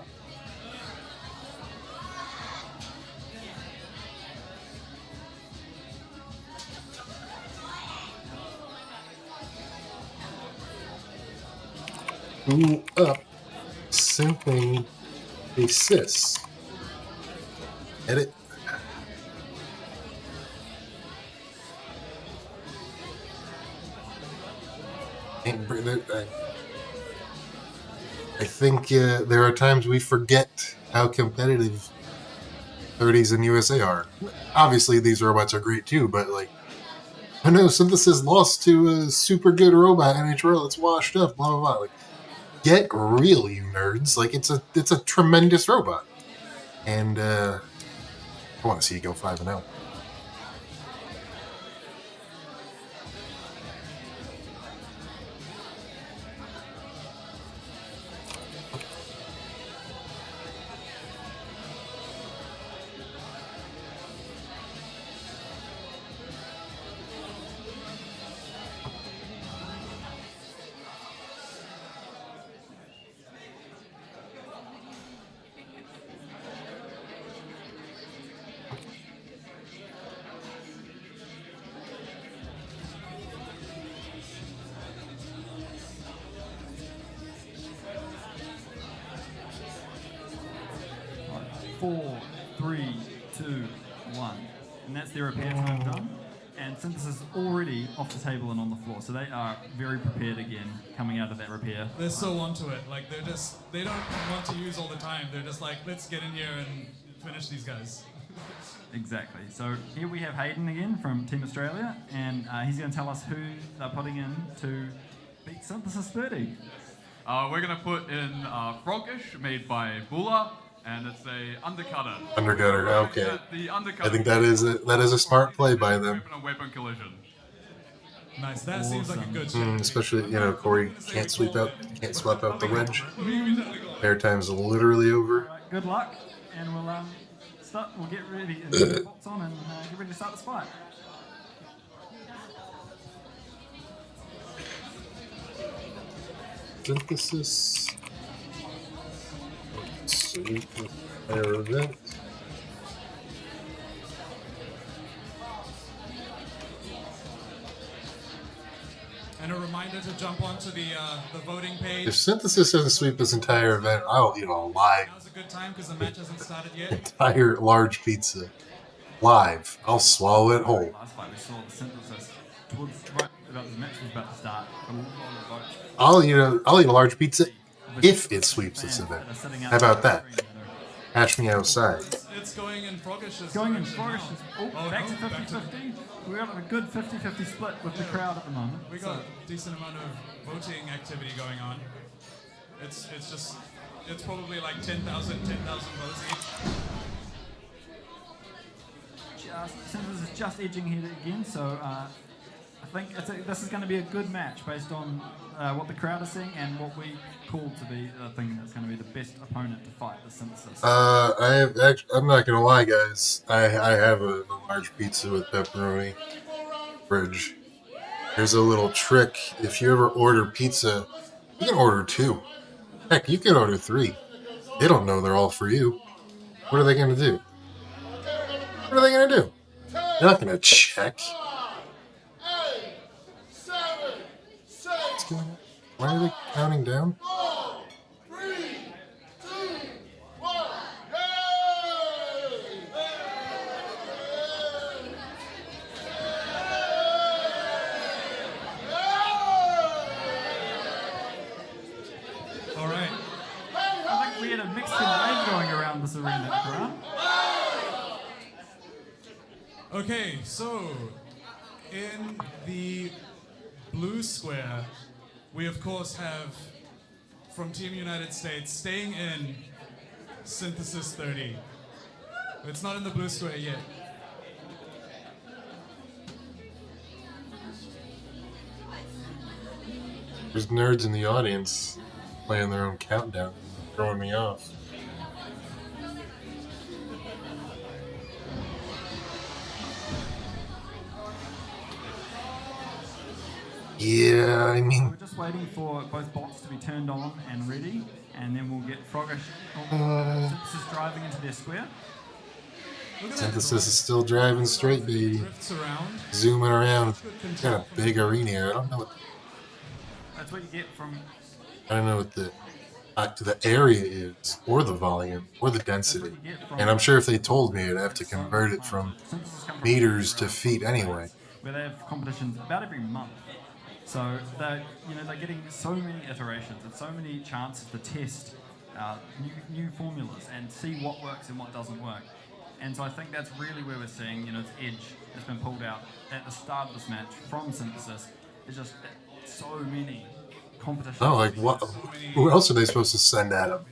Who up simply assist. Edit. I think there are times we forget how competitive 30s and USA are. Obviously, these robots are great too, but I know Synthesis lost to a super good robot NHL that's washed up, blah blah blah. Get real, you nerds! It's a tremendous robot, and I want to see you go 5-0. 4, 3, 2, 1. And that's their repair time done. And Synthesis is already off the table and on the floor, so they are very prepared again coming out of that repair. They're so onto it. Like they don't want to use all the time. They're just like, let's get in here and finish these guys. Exactly. So here we have Hayden again from Team Australia, and he's going to tell us who they're putting in to beat Synthesis 30. We're going to put in Frogish, made by Bula, and it's a undercutter. Undercutter, okay. The undercutter. I think that is a smart play by them. Weapon on weapon collision. Nice. That seems like a good shot. Especially, Corey can't swap out the wedge. Airtime's literally over. Right, good luck, and we'll get ready and put the box on and get ready to start this fight. Synthesis. Sweet fire event. And a reminder to jump onto the voting page. If Synthesis doesn't sweep this entire event, I'll eat a live Now's a good time because the match hasn't started yet. entire large pizza. Live. I'll swallow it whole. Last fight we saw the Synthesis towards right about the match was about to start. A lot of votes. I'll eat a large pizza if it sweeps this event. How about that? Hash me outside. It's going in Froggish. Going in Flourish is back to 50-50. We've got a good 50-50 split with the crowd at the moment. We got a decent amount of voting activity going on. It's probably like 10,000 votes each. Synthesis is just edging here again, so I think this is going to be a good match based on what the crowd is seeing and what we call to be the thing that's going to be the best opponent to fight the Synthesis. I'm not gonna lie, guys. I have a large pizza with pepperoni. Fridge. Here's a little trick. If you ever order pizza, you can order 2. Heck, you can order 3. They don't know they're all for you. What are they gonna do? What are they gonna do? They're not gonna check. What's going on? Why are they counting down? All right. I think we had a mixed wave going around this arena, Grant. Okay, so in the blue square, we of course have from Team United States staying in Synthesis 30. It's not in the blue square yet. There's nerds in the audience playing their own countdown, throwing me off. Yeah, I mean, We're just waiting for both bots to be turned on and ready, and then we'll get Froggish Synthesis driving into their square. Look at that. Synthesis is still driving straight, baby. Drifts around. Zooming around. Got a big arena here. I don't know That's what you get from. what the area is, or the volume, or the density. And I'm sure if they told me, I'd have to convert it from meters to feet anyway. Where they have competitions about every month. So they're getting so many iterations and so many chances to test new formulas and see what works and what doesn't work. And so I think that's really where we're seeing, its edge has been pulled out at the start of this match from Synthesis. It's just so many competitions. Oh, like what? Who else are they supposed to send at him?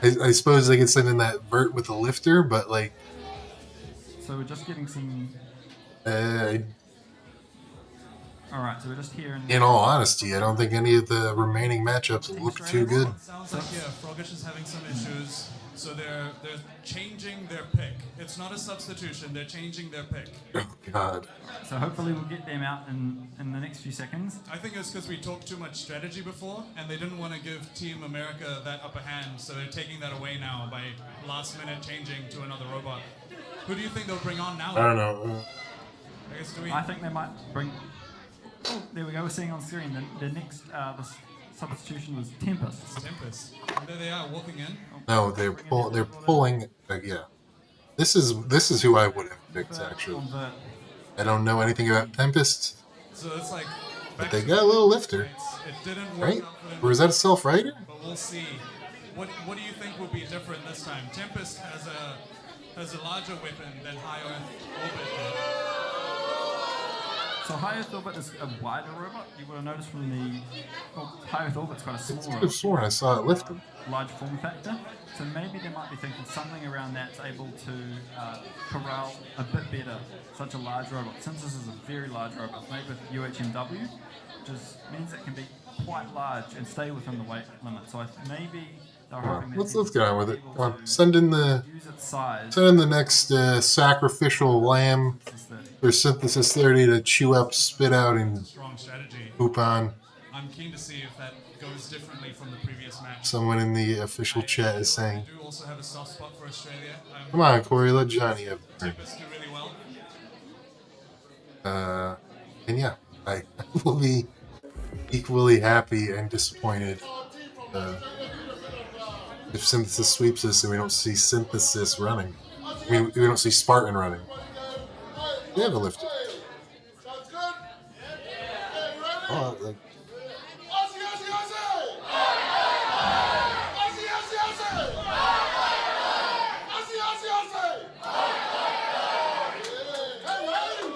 I suppose they could send in that vert with the lifter, but like. So we're just getting some. All right, so we're just here. In all honesty, I don't think any of the remaining matchups look too good. Sounds like Froggish is having some issues, so they're changing their pick. It's not a substitution; they're changing their pick. Oh God! So hopefully we'll get them out in the next few seconds. I think it's because we talked too much strategy before, and they didn't want to give Team America that upper hand, so they're taking that away now by last minute changing to another robot. Who do you think they'll bring on now? I don't know. I think they might bring. Oh, there we go. We're seeing on screen the next substitution was Tempest. Tempest. And there they are, walking in. No, they're pulling. Yeah, this is who I would have picked actually. Convert. I don't know anything about Tempest, So it's like. but they got a little lifter, It didn't work right? out for them. Or is that a self-rider? But we'll see. What do you think will be different this time? Tempest has a larger weapon than High Earth Orbit did. So High Earth Orbit is a wider robot. You would have noticed from the High Earth Orbit's quite a I smaller, could have sworn I saw it lift him. large form factor. So maybe they might be thinking something around that's able to corral a bit better such a large robot. Since this is a very large robot, it's made with UHMW, which means it can be quite large and stay within the weight limit. So maybe they're hoping that Let's get on with it. able Come on, to send in the use its size. next sacrificial lamb for Synthesis 30 to chew up, spit out, and Strong strategy. poop on. I'm keen to see if that goes differently from the previous match. Someone in the official chat is I saying, do also have a soft spot for Australia. "Come on, Corey, let Johnny have a turn." Tempest do really well. And yeah, I will be equally happy and disappointed if Synthesis sweeps us and we don't see Synthesis running. I mean, we don't see Spartan running. They have a lifter. Oh, like,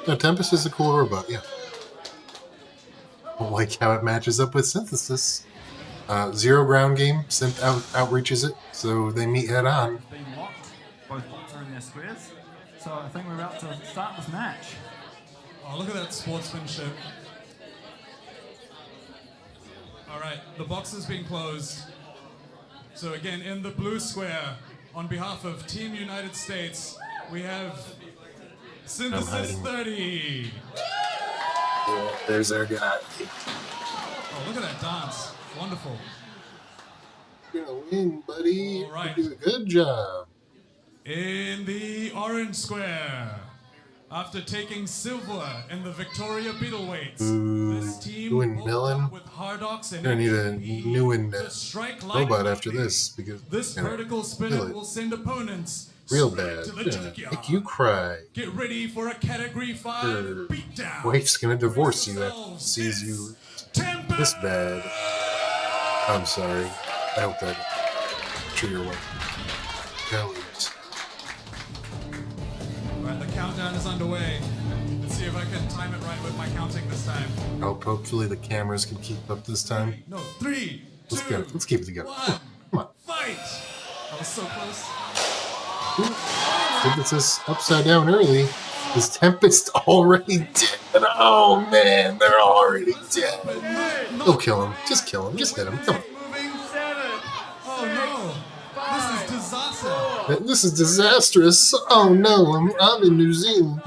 no, Tempest is a cool robot, yeah. Don't like how it matches up with Synthesis. Zero ground game, Synth outreaches it, so they meet head on. Being locked, both bots are in their squares. So I think we're about to start this match. Oh, look at that sportsmanship. All right, the box has been closed. So again, in the blue square, on behalf of Team United States, we have Synthesis 30. Yeah, there's our guy. Oh, look at that dance. Wonderful. You're gonna win, buddy. All right. You do a good job. In the orange square, after taking silver in the Victoria Beetleweights, this team Ewan bolted Millen. up with Hardox and You're gonna need a HEB new and to strike robot lightning. after this because This you know, vertical feel spinner it. will send opponents Real straight bad. to the Yeah, junkyard. make you cry. Get ready for a Category 5 Your beatdown. wife's gonna divorce you after she Yourselves, sees you Tempest. this bad. I'm sorry. I hope that to your wife. Gallows. Alright, the countdown is underway. Let's see if I can time it right with my counting this time. Hopefully the cameras can keep up this time. No, 3, 2, Let's go. Let's keep it together. 1. Come on. Fight! That was so close. Synthesis upside down early. Is Tempest already dead? Oh man, they're already dead. Go kill him. Just kill him. Just hit him. Come on. Oh no! This is disaster. This is disastrous. Oh no, I'm in New Zealand.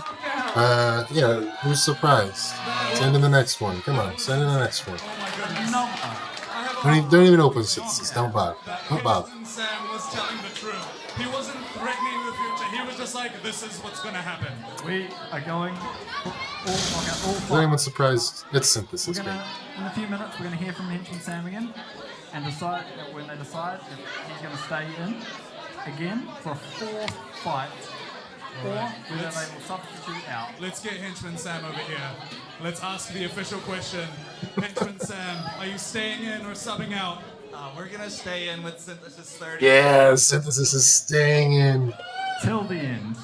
Yeah, who's surprised? Send in the next one. Come on, send in the next one. Oh my goodness. No. Don't even open Synthesis. Don't bother. Don't bother. Sam was telling the truth. He wasn't threatening the future. He was just like, this is what's gonna happen. We are going for all Is five. anyone surprised? It's We're Synthesis, gonna, man. in a few minutes, we're gonna hear from Henchman Sam again, and decide when they decide if he's gonna stay in again for a fourth fight, or whether they will substitute out. Let's get Henchman Sam over here. Let's ask the official question. Henchman Sam, are you staying in or subbing out? We're gonna stay in with Synthesis 30. Yeah, Synthesis is staying in. Till the end,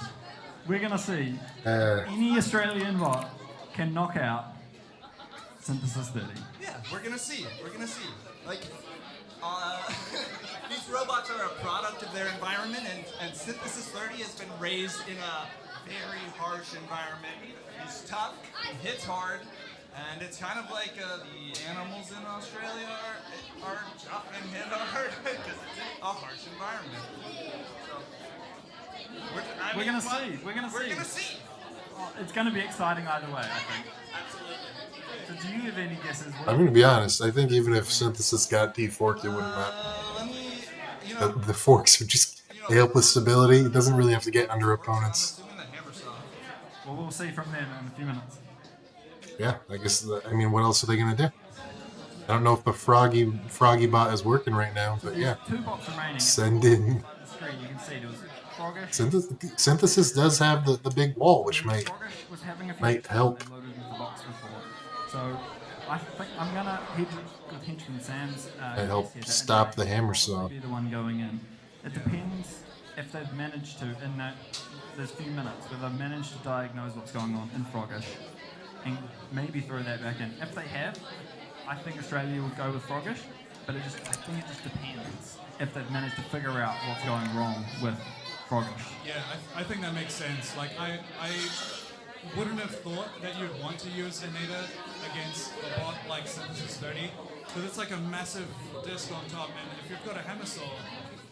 we're gonna see any Australian bot can knock out Synthesis 30. Yeah, we're gonna see. We're gonna see. Like, these robots are a product of their environment, and Synthesis 30 has been raised in a very harsh environment. He's tough, he hits hard, and it's kind of like the animals in Australia are tough and hit hard because it's a harsh environment. So, We're gonna see. We're gonna see. Oh, it's gonna be exciting either way, I think. Absolutely. So do you have any guesses? I'm gonna be honest. I think even if Synthesis got deforked, it wouldn't matter. Let me, The forks would just help with stability. It doesn't really have to get under opponents. assuming the hammer saw. Well, we'll see from them in a few minutes. Yeah, I guess. I mean, what else are they gonna do? I don't know if the Froggy bot is working right now, but yeah. 2 bots remaining. Send in. The screen, you can see there was Froggish. Synthesis does have the big wall, which might help. They loaded into the box before. So I think I'm gonna hedge with Henchman Sam's. Might help stop the hammer saw. Be the one going in. It depends if they've managed to in that there's a few minutes where they've managed to diagnose what's going on in Froggish and maybe throw that back in. If they have, I think Australia will go with Froggish, but I think it just depends if they've managed to figure out what's going wrong with Froggish. Yeah, I think that makes sense. Like, I wouldn't have thought that you'd want to use Anita against a bot like Synthesis 30, because it's like a massive disc on top, and if you've got a hammer saw,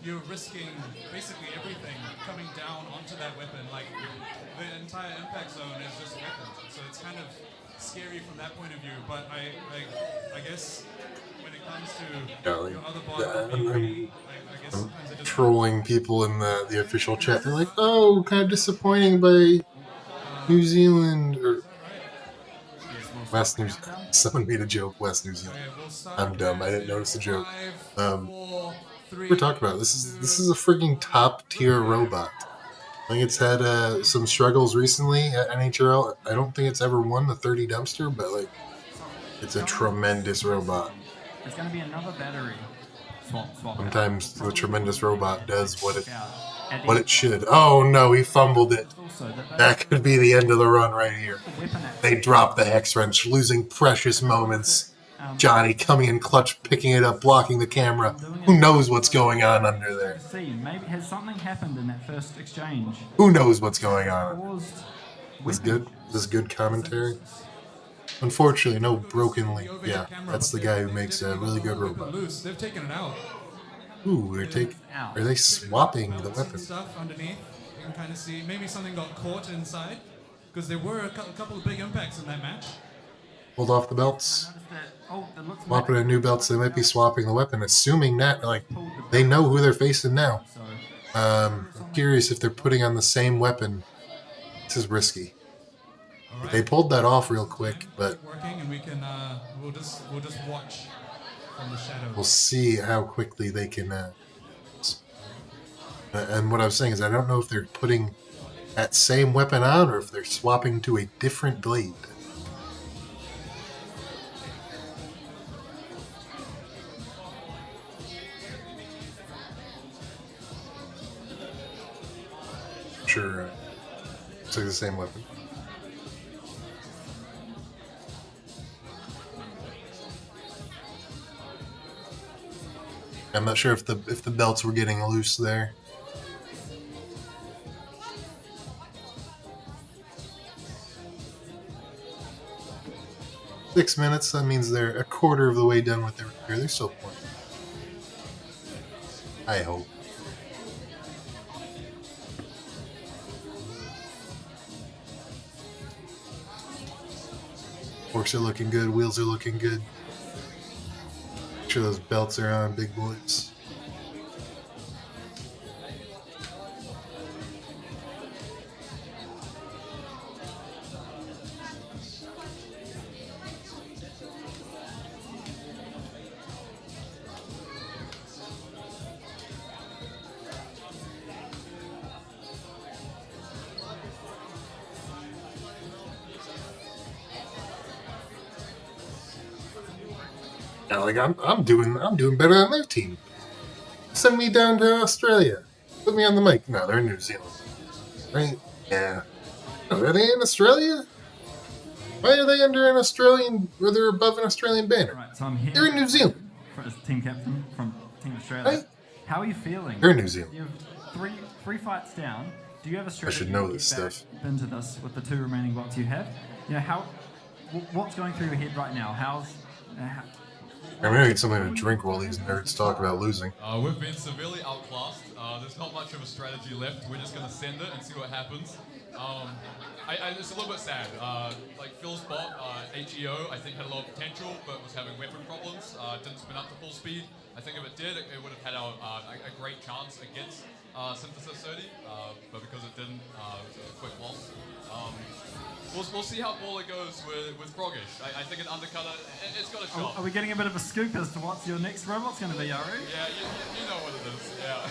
you're risking basically everything coming down onto that weapon. Like, the entire impact zone is just a weapon, so it's kind of scary from that point of view. But I guess when it comes to your other bot being ready, I guess sometimes it just Trolling people in the official chat. They're like, "Oh, kind of disappointing by New Zealand or West New Zealand." Someone made a joke. West New Zealand. I'm dumb. I didn't notice the joke. We're talking about this is a freaking top tier robot. I think it's had some struggles recently at NHL. I don't think it's ever won the 30 dumpster, but like, it's a tremendous robot. There's going to be another battery swap. Sometimes the tremendous robot does what it should. Oh no, he fumbled it. That could be the end of the run right here. They drop the Hex Wrench, losing precious moments. Johnny coming in clutch, picking it up, blocking the camera. Who knows what's going on under there? Maybe has something happened in that first exchange? Who knows what's going on? This good? Is this good commentary? Unfortunately, no broken link. Yeah, that's the guy who makes a really good robot. They've taken it out. Ooh, are they swapping the weapon? Stuff underneath. You can kind of see maybe something got caught inside, because there were a couple of big impacts in that match. Hold off the belts. Swapping a new belts. They might be swapping the weapon, assuming that like they know who they're facing now. I'm curious if they're putting on the same weapon. This is risky. Right. They pulled that off real quick, but working, and we can we'll just watch from the shadows. We'll see how quickly they can. And what I was saying is, I don't know if they're putting that same weapon on or if they're swapping to a different blade. Sure, it's like the same weapon. I'm not sure if the belts were getting loose there. Six minutes. That means they're a quarter of the way done with their repair. They're still playing. I hope. Forks are looking good. Wheels are looking good. Make sure those belts are on, big boys. Like I'm doing better than their team. Send me down to Australia. Put me on the mic. No, they're in New Zealand, right? Yeah. Oh, are they in Australia? Why are they under an Australian? Or they're above an Australian banner? Right, so I'm here. They're in New Zealand. As team captain from Team Australia. Right? How are you feeling? They're in New Zealand. You have three fights down. Do you have a strategy? I should know this stuff. Into this with the 2 remaining bots you have. You know what's going through your head right now? I'm gonna need something to drink while these nerds talk about losing. We've been severely outclassed. There's not much of a strategy left. We're just gonna send it and see what happens. It's a little bit sad. Like Phil's bot, HEO, I think had a lot of potential, but was having weapon problems. Didn't spin up to full speed. I think if it did, it would have had a great chance against Synthesis 30, but because it didn't, it was a quick loss. we'll see how Baller goes with Frogish. I think an undercutter, it's got a shot. Are we getting a bit of a scoop as to what your next robot's going to be, Yaru? Yeah, you know what it is. Yeah.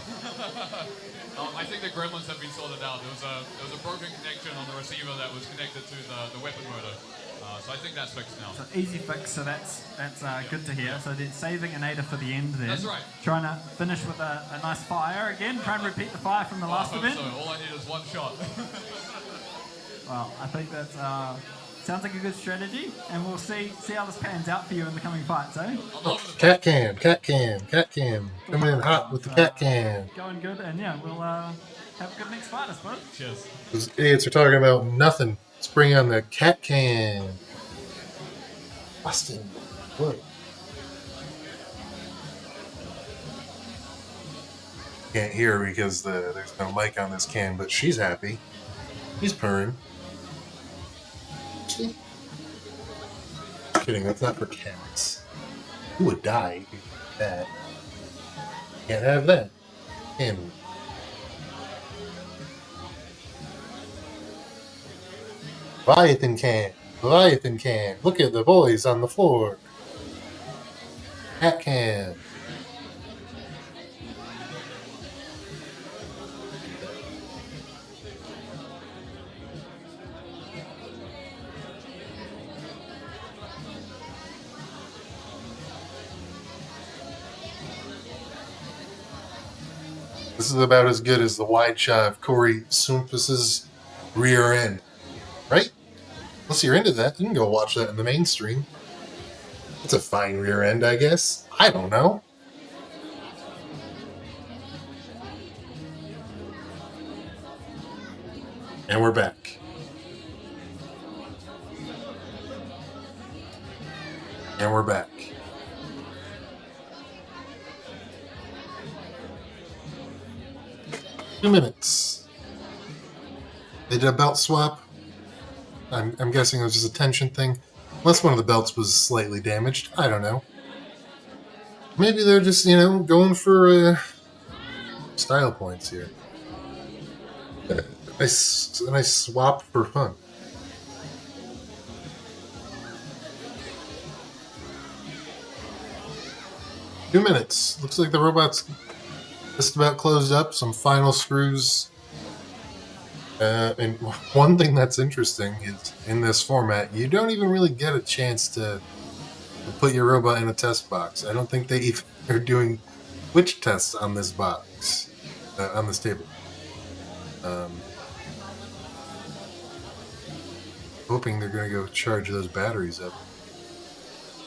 I think the gremlins have been sorted out. There was a broken connection on the receiver that was connected to the weapon motor. So I think that's fixed now. So easy fix, so that's good to hear. So then saving an Ada for the end then. That's right. Trying to finish with a nice fire again. Try and repeat the fire from the last I hope event. so. All I need is one shot. Well, I think that sounds like a good strategy, and we'll see how this pans out for you in the coming fights, eh? Cat cam. Coming in hot with the cat cam. Going good, and yeah, we'll have a good next fight, I suppose. Cheers. Those idiots are talking about nothing. Let's bring on the cat cam. Austin, look. Can't hear her because there's no mic on this cam, but she's happy. He's purring. See? Kidding, that's not for cats. Who would die if you did that? Can't have that. Can we? Leviathan can. Look at the boys on the floor. Cat can. This is about as good as the wide shot of Corey Sumpus's rear end. Right? Unless you're into that, you can go watch that in the mainstream. It's a fine rear end, I guess. I don't know. And we're back. And we're back. Two minutes. They did a belt swap. I'm guessing it was just a tension thing. Unless one of the belts was slightly damaged. I don't know. Maybe they're just, going for style points here. A nice swap for fun. Two minutes. Looks like the robot's just about closed up. Some final screws. And one thing that's interesting is in this format, you don't even really get a chance to put your robot in a test box. I don't think they even are doing witch tests on this box, on this table. Hoping they're going to go charge those batteries up.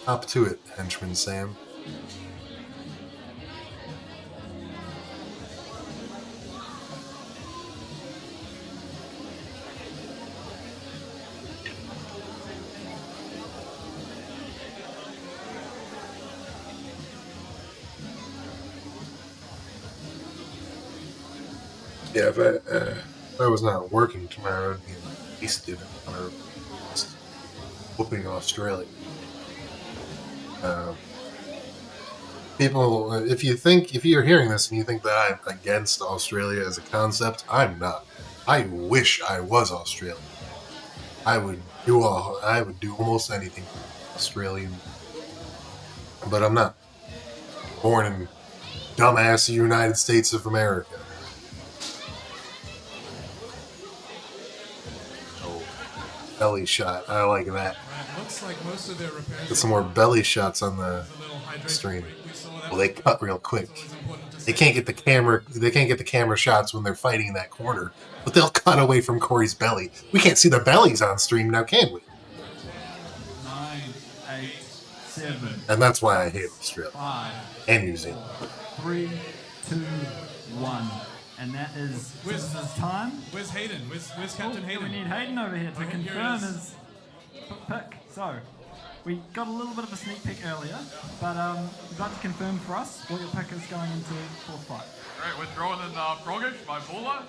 Hop to it, henchman Sam. Yeah, if I was not working tomorrow, I'd be in a student on whooping Australia. People, if you're hearing this and you think that I'm against Australia as a concept, I'm not. I wish I was Australian. I would do almost anything Australian, but I'm not. Born in dumbass United States of America. Belly shot. I like that. Right, looks like most of their repairs. Get some more belly shots on the stream. Well, they cut real quick. They can't get the camera shots when they're fighting in that corner, but they'll cut away from Corey's belly. We can't see the bellies on stream now, can we? 9, 8, 7. And that's why I hate Australia 5 and New Zealand. 3, 2, 1. And that is Citizen's time. Where's Hayden? Where's Captain Hayden? We need Hayden over here to Right, here confirm it is. his pick. So, we got a little bit of a sneak peek earlier, but you'd like to confirm for us what your pick is going into fourth fight. Alright, we're throwing in Frogish, my bowler.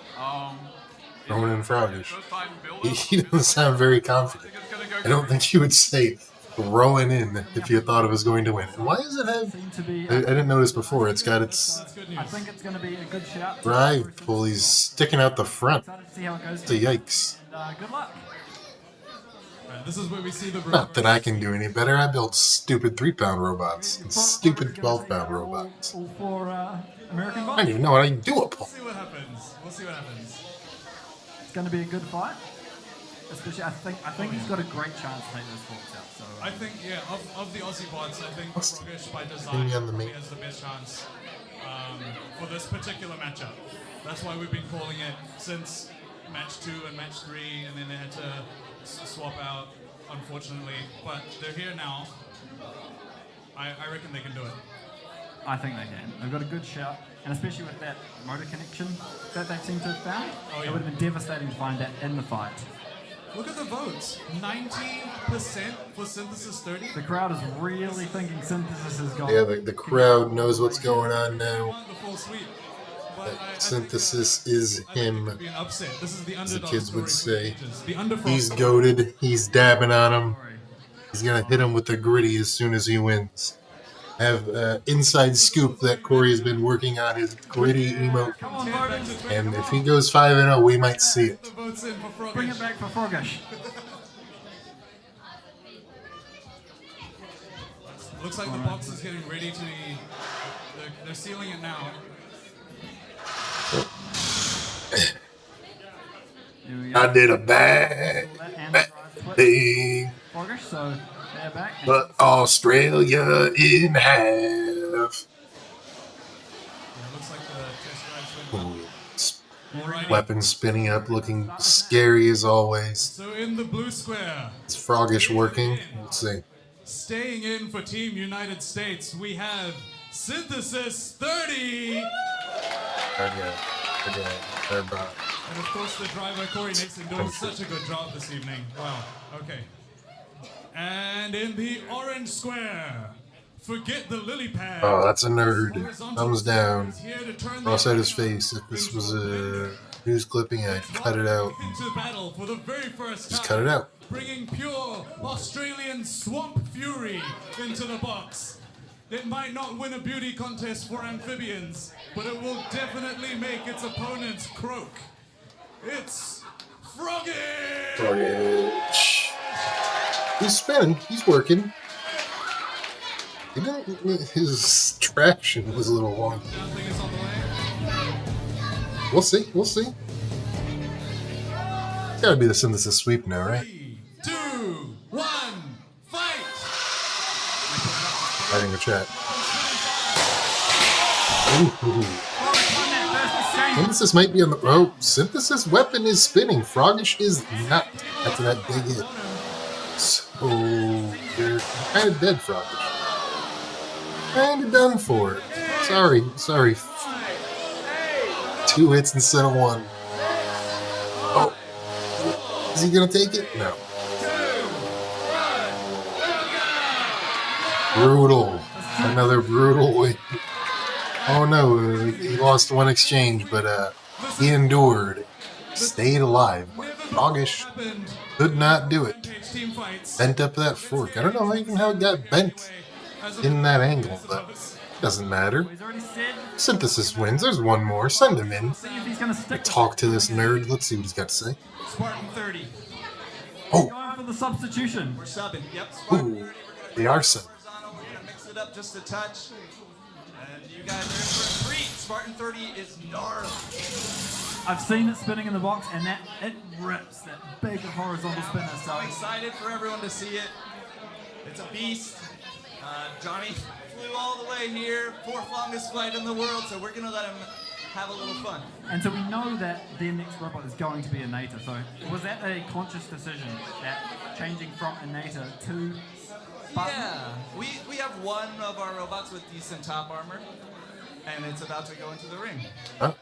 Roman and Frogish. First time builder. He doesn't sound very confident. I don't think you would say throwing in if you thought it was going to win. And why does it have... Seem to be, I didn't notice before. It's got its That's good news. I think it's going to be a good shout. drive pulleys sticking out the front. Excited to see how it goes. It's a yikes. And, good luck. this is where we see the Not that I can do any better. I build stupid 3-pound robots and stupid 12-pound robots. All for American I bots. don't even know what I can do up. We'll see what happens. We'll see what happens. It's going to be a good fight. Especially, I think he's got a great chance to take those forks out. So I think, yeah, of the Aussie bots, I think What's Froggish by design Maybe on the probably main- has the best chance for this particular matchup. That's why we've been calling it since match 2 and match 3, and then they had to swap out, unfortunately. But they're here now. I reckon they can do it. I think they can. They've got a good shout, and especially with that motor connection that they seem to have found, it would have been devastating to find that in the fight. Look at the votes. 90% for Synthesis 30. The crowd is really thinking Synthesis is gone. Yeah, the crowd knows what's going on now. The full sweep. But Synthesis is him, be an upset. This is the as the underdog kids would story say. for ages. The underfrog. He's goated. He's dabbing on him. He's gonna hit him with the gritty as soon as he wins. I have inside scoop that Corey has been working on his gritty emote, Come on, voters. and if he goes 5-0, we might see it. The votes in for Froggish. Bring it back for Froggish. Looks like the box is getting ready to be. They're sealing it now. Here we go. I did a bad And the drive twitch. thing, Froggish, so they're back. but Australia in half. Yeah, looks like the test drive's been. Alrighty. Weapon spinning up, looking scary as always. So in the blue square, Is Froggish working? Let's see. staying in for Team United States, we have Synthesis 30. Okay. And of course the driver, Corey Nixon, doing such a good job this evening. Wow, okay. And in the orange square, forget the lily pad. Oh, that's a nerd. Thumbs down. Is here to turn Cross the out his face. If this was a news clipping, I'd cut it out. into battle for the very first Just time. cut it out. Bringing pure Australian swamp fury into the box. It might not win a beauty contest for amphibians, but it will definitely make its opponents croak. It's Froggish! Froggish. He's spinning. He's working. He didn't, his traction was a little wonky. Nothing is on the way. We'll see. We'll see. It's gotta be the Synthesis sweep now, right? 3, 2, 1, fight! I think a chat. Ooh. Synthesis might be on the. Oh, Synthesis weapon is spinning. Froggish is not. After that big hit. So you're kind of dead, Froggish. Kind of done for. Sorry. 2 hits instead of 1. Oh, is he gonna take it? No. Brutal. Another brutal win. Oh no, he lost 1 exchange, but he endured. Stayed alive. Froggish could not do it. Team fights. Bent up that fork. I don't know even how it got bent in that angle, but it doesn't matter. He's already said. Synthesis wins. There's 1 more. Send him in. See if he's going to stick with Talk to this nerd. Let's see what he's got to say. Spartan 30. Oh, going for the substitution. We're subbing. Yep. Spartan ooh, 30. they are so. We're gonna mix it up just a touch. And you guys are in for a treat. Spartan 30 is gnarly. I've seen it spinning in the box, and it rips that big horizontal spinner. So I'm excited for everyone to see it. It's a beast. Johnny flew all the way here, 4th longest flight in the world, so we're gonna let him have a little fun. And so we know that their next robot is going to be a Nata. So was that a conscious decision, that changing from a Nata to Spartan? Yeah, we have one of our robots with decent top armor, and it's about to go into the ring. Huh?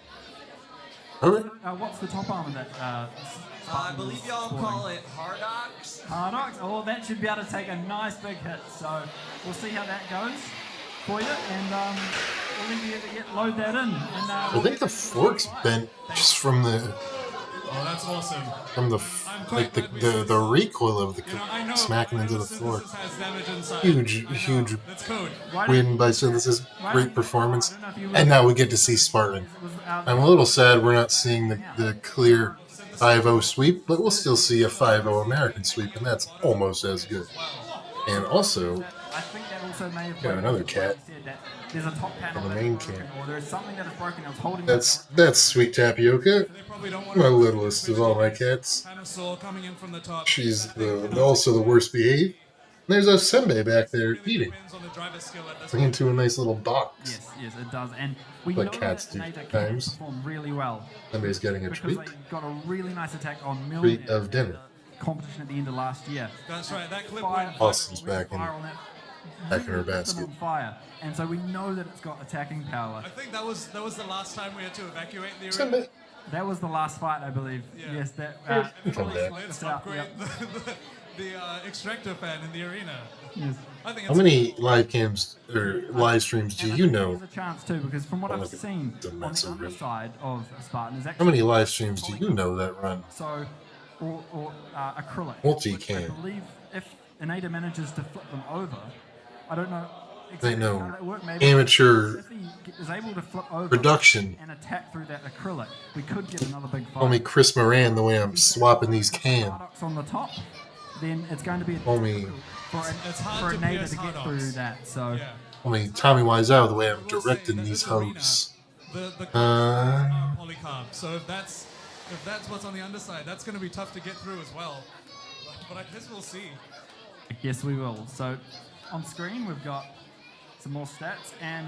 Okay. What's the top armor that I Spartan believe is y'all sporting? call it Hardox. Hardox. Oh, that should be able to take a nice big hit. So we'll see how that goes for you, and we'll leave you to load that in. And I think the fork's bent just from the Oh, that's awesome. like the recoil of the You know, I know, smacking I into know the floor. Synthesis has damage inside. Huge That's code. win by Synthesis. Great performance. And now we get to see Spartan. I'm a little sad we're not seeing the clear 5-0 sweep, but we'll still see a 5-0 American sweep, and that's almost as good. And also, I think that also may have got another cat there's a top panel on the that's main broken, cam. or there's something that is broken that was holding That's Sweet Tapioca, They probably don't want my to littlest of all my cats. Hamasaur coming in from the top. She's also the worst behaved. There's a Sembe back there Really eating, depends on the driver's skill at this bringing to a nice little box. Yes, it does. And we Like know cats that do Nader can sometimes. perform really well Sembe's getting a because treat. they got a really nice attack on Milner Treat of dinner. competition at the end of last year. That's right. That clip Fire- went Austin's viral. back in Viral, and that back in her really lit them basket. on fire. And so we know that it's got attacking power. I think that was the last time we had to evacuate the arena. Sembe. That was the last fight, I believe. Yeah. Yes, that. Come back. Let's out, upgrade yep. the extractor fan in the arena. Yes. I think How it's many live cams or live streams do And I you think know? There's a chance too, because from what Oh, I've look at seen the on mess the of it. underside of Spartan is How actually many live streams do you know that run? so or acrylic. Multi-cam. which I believe if Anita manages to flip them over, I don't know They exactly know how that works. Maybe amateur if he is able to flip over production. and attack through that acrylic, we could get another big fight. Call me Chris Moran the way I'm swapping these cans. Hardox on the top, then it's going to be Call me, It's hard for to Anita pierce to get Hardox. through that. So. Yeah. call me Tommy Wiseau the way I'm I will say directing that these this arena, hosts. The polycarb. So if that's what's on the underside, that's going to be tough to get through as well. But I guess we'll see. Yes, we will. So on screen, we've got some more stats and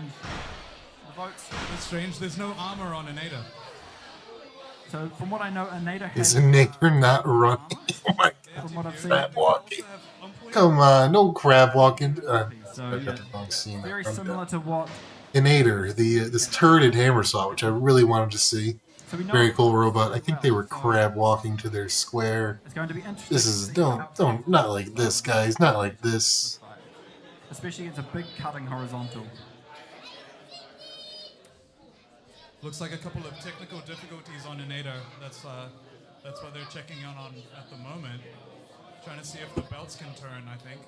the votes. It's strange. There's no armor on Anita. So from what I know, Anita has. Isn't Nader not running? Oh my god, From what I've seen, crab walking. Come on, no crab walking. So, I got yeah, the wrong scene. very similar to what. Nader, this turreted hammer saw, which I really wanted to see. So we know Very cool robot. I think they were crab walking to their square. It's going to be interesting. This to is see don't how- not like this, guys. Not like this. Especially against a big cutting horizontal. Looks like a couple of technical difficulties on Anita. That's what they're checking on at the moment. Trying to see if the belts can turn, I think.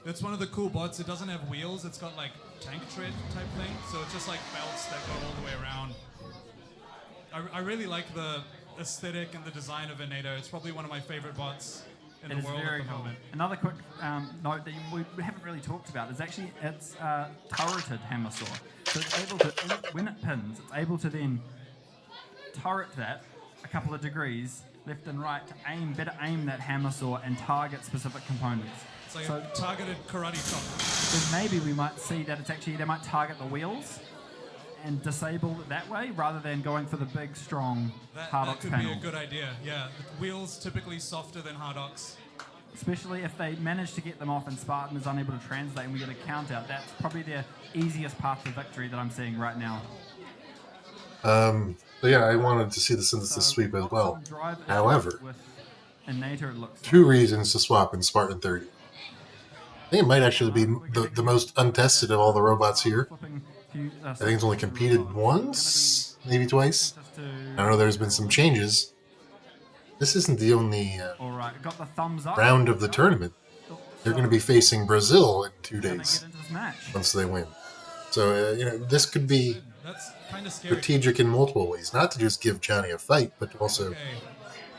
It's one of the cool bots. It doesn't have wheels. It's got like tank tread type thing. So it's just like belts that go all the way around. I really like the aesthetic and the design of Anita. It's probably one of my favorite bots in It the is world very at the cool. moment. Another quick note that we haven't really talked about is actually it's turreted hammer saw. So it's able to, when it pins, it's able to then turret that a couple of degrees left and right to better aim that hammer saw and target specific components. It's like So a targeted karate chop. then maybe we might see that it's actually, they might target the wheels and disable it that way rather than going for the big, strong That Hardox could panel. be a good idea. Yeah, the wheels typically softer than Hardox. Especially if they manage to get them off and Spartan is unable to translate and we get a count out. That's probably the easiest path to victory that I'm seeing right now. But yeah, I wanted to see the synthesis sweep as well. However, In NATO, it looks two reasons to swap in Spartan 30. I think it might actually be the most untested of all the robots here. I think it's only competed once, maybe twice. I know there's been some changes. This isn't the only All right, got the thumbs up. round of the tournament. They're going to be facing Brazil in 2 Gonna days get into this match. once they win. So, this could be That's kind of scary. strategic in multiple ways. Not to just give Johnny a fight, but to also Okay,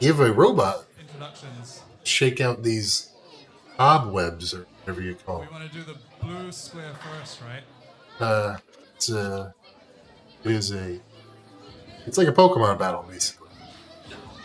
give a robot introductions. shake out these cobwebs or whatever you call We them. want to do the blue square first, right? It's like a Pokemon battle, basically.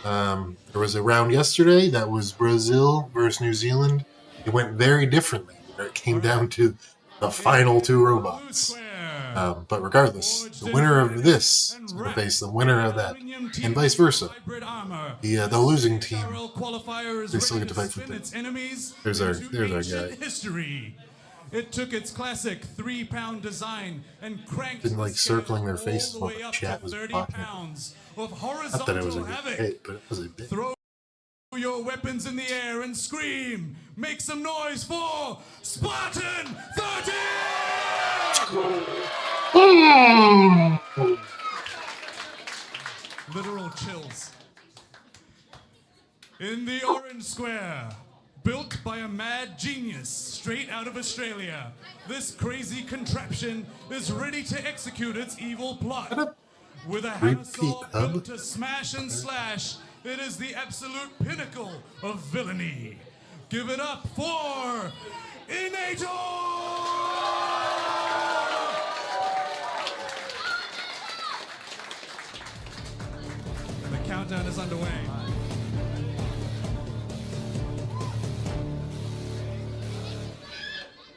There was a round yesterday that was Brazil versus New Zealand. It went very differently. It came down to the final two Blue robots. square. But regardless, the winner of this is going to face the winner of that, and vice versa. Hybrid armor. The losing team. Barrel qualifier is They still ready get to to fight for spin things. its enemies There's our into guy. ancient history. It took its classic 3-pound design and cranked Didn't the like scale circling their all faces the while way the up chat to was 30 talking. pounds of Not that it was a horizontal good havoc. hit, but it was a bit. Throw your weapons in the air and scream. Make some noise for Spartan 30! Literal chills. In the orange square, built by a mad genius straight out of Australia, this crazy contraption is ready to execute its evil plot. With a hammer Repeat saw hub? built to smash and slash, it is the absolute pinnacle of villainy. Give it up for Inator! The countdown is underway.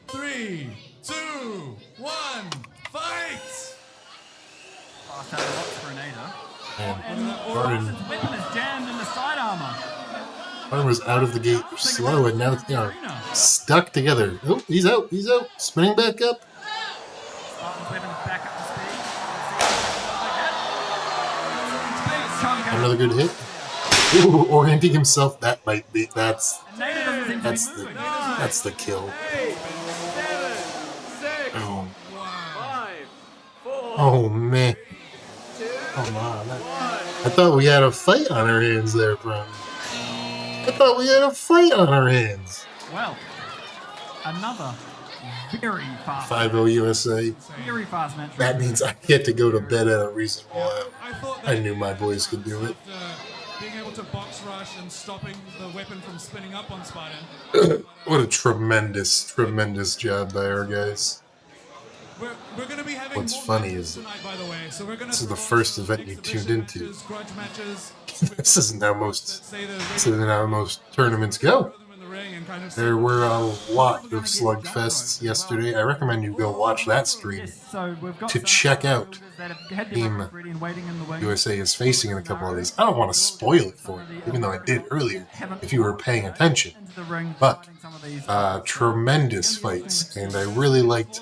3, 2, 1, fight! Last out of lots for Inator. And His weapon is jammed in the side armor. Arn was out of the gate slow, and now they are stuck together. Oh, he's out. He's out. Spinning back up. Spartan's weapon is back up to speed. Another good hit. Ooh, orienting himself. That might be. That's Inator doesn't seem to be moving. that's the kill. 8, 7, 6, Oh, 5, 4, oh man. 2, Oh my. 1. I thought we had a fight on our hands there, bro. I thought we had a fight on our hands. Well, another very fast, 5-0 USA. very fast match. That means I get to go to bed at a reasonable hour. I thought I that knew my boys could do it. being able to box rush and stopping the weapon from spinning up on Spartan. What a tremendous, tremendous job by our guys. We're going to be having What's more funny matches is tonight, by the way. So we're going this is the first event you tuned into. Grudge matches. This isn't how most Say the this isn't how most tournaments go. them in the ring and kind of There were a lot of slugfests yesterday. I recommend you go watch that stream. Yes, so we've got To some check out that have had their Team weapons ready and waiting in the wings. USA is facing in a couple of these. I don't want to spoil it for you, even though I did earlier, if you were paying attention. Into the ring, But fighting some of these. tremendous fights, and I really liked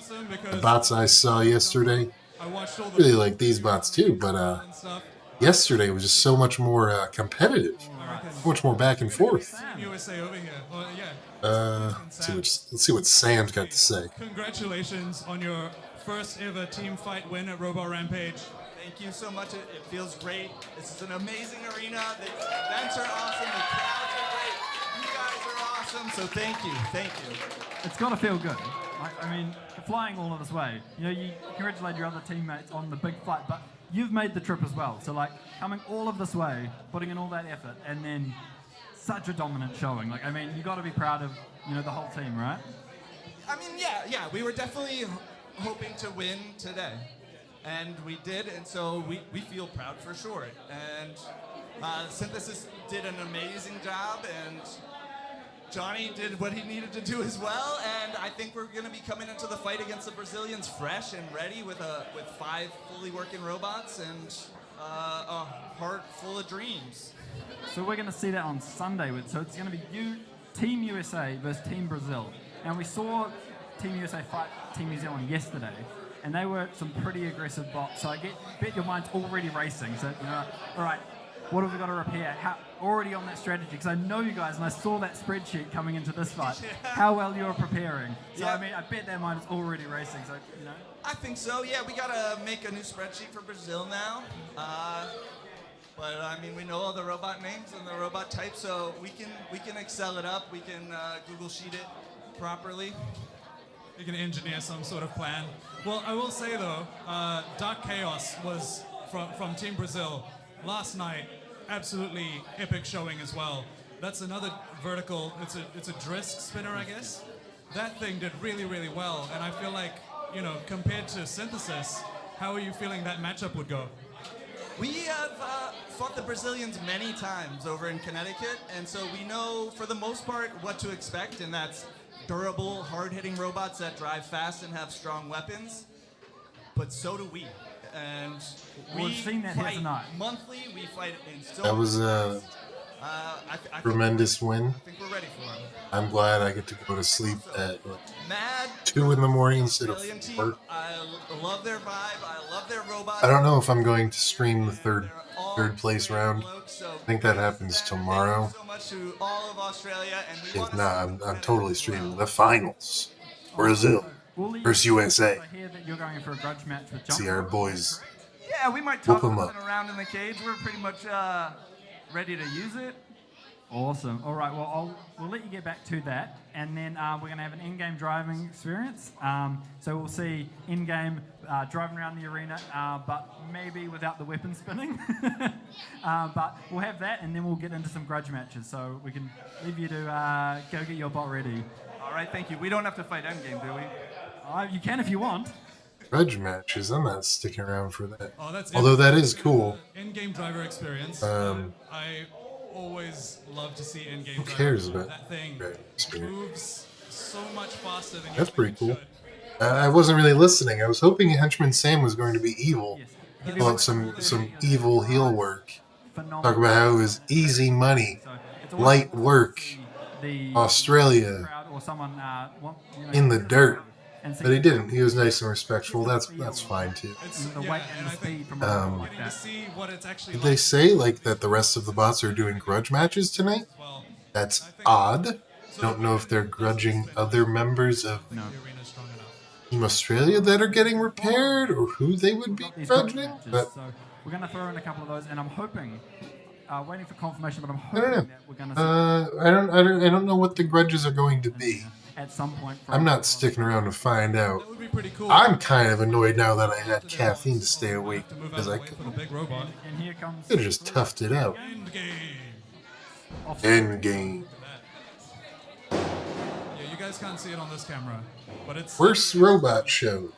the bots I saw yesterday. I watched all the Really like these bots too, but and stuff. yesterday was just so much more competitive, so much more back and forth. USA over here. Well, yeah. Let's see what Sam's got to say. Congratulations on your first ever team fight win at Robot Rampage. Thank you so much. It feels great. This is an amazing arena. The events are awesome. The crowds are great. You guys are awesome. So thank you. Thank you. It's got to feel good. Like, I mean, flying all of this way. You know, you congratulate your other teammates on the big flight, but you've made the trip as well. So, like, coming all of this way, putting in all that effort, and then such a dominant showing. Like, I mean, you got to be proud of, you know, the whole team, right? I mean, yeah. We were definitely hoping to win today. And we did, and so we feel proud for sure. And Synthesis did an amazing job, and Johnny did what he needed to do as well. And I think we're going to be coming into the fight against the Brazilians fresh and ready with 5 fully working robots and a heart full of dreams. So we're going to see that on Sunday. So it's going to be Team USA versus Team Brazil. And we saw Team USA fight Team New Zealand yesterday, and they were some pretty aggressive bots. So I bet your mind's already racing. So, you know, all right, what have we got to repair? Already on that strategy, because I know you guys, and I saw that spreadsheet coming into this fight, how well you're preparing. So, Yeah. I mean, I bet their mind is already racing. So, you know. I think so. Yeah, we got to make a new spreadsheet for Brazil now. But I mean, we know all the robot names and the robot types, so we can Excel it up. We can Google Sheet it properly. You can engineer some sort of plan. Well, I will say though, Dark Chaos was from Team Brazil last night. Absolutely epic showing as well. That's another vertical. It's a Drisk spinner, I guess. That thing did really, really well, and I feel like, you know, compared to Synthesis, how are you feeling that matchup would go? We have fought the Brazilians many times over in Connecticut, and so we know for the most part what to expect, and that's durable, hard-hitting robots that drive fast and have strong weapons. But so do we. And We've seen that here fight tonight. monthly. We fight in silver. That was a I tremendous win. think we're ready for him. I'm glad I get to go to sleep at Mad 2 in the morning instead of Brazilian team. 4. I love their vibe. I love their robots. I don't know if I'm going to stream the third place round. So I think that happens tomorrow. thank you so much to all of Australia, and we If want to not, I'm totally streaming the finals. Brazil versus USA. I hear that you're going for a grudge match with See John. our boys. Yeah, we might Whoop talk 'em something up. around in the cage. We're pretty much ready to use it. Awesome. All right. Well, we'll let you get back to that, and then we're going to have an in-game driving experience. So we'll see in-game driving around the arena, but maybe without the weapon spinning. But we'll have that, and then we'll get into some grudge matches. So we can leave you to go get your bot ready. All right, thank you. We don't have to fight endgame, do we? You can if you want. Grudge matches. I'm not sticking around for that. Oh, that's Although that is cool. In-game driver experience. I always love to see in-game. Who cares driver. about That thing experience? moves so much faster than you That's think pretty it cool. should. I wasn't really listening. I was hoping Henchman Sam was going to be evil. Yes. About some evil heel work. Phenomenal. Talk about how it was easy money, So it's always light cool to work, see the Australia, crowd or someone, in the dirt. and see But he didn't. He was nice and respectful. That's fine too. It's, the yeah, weight and and the I think speed from a like getting to that. see what it's actually Did like. they say like that the rest of the bots are doing grudge matches tonight? Well, That's odd. Don't know if they're grudging other members of No. the arena's strong enough. Team Australia that are getting repaired, or who they would be These grudge grudging. matches. But So we're going to throw in a couple of those, and I'm hoping, waiting for confirmation, but I'm I don't hoping know. that we're going to I don't know what the grudges are going to be. see at some point. I'm not sticking around to find out. That would be pretty cool. I'm kind of annoyed now that I had caffeine to stay awake to move out because of I the way could for the big robot. And here comes have just toughed it out. End game. End game. Yeah, you guys can't see it on this camera, but it's Worst robot show.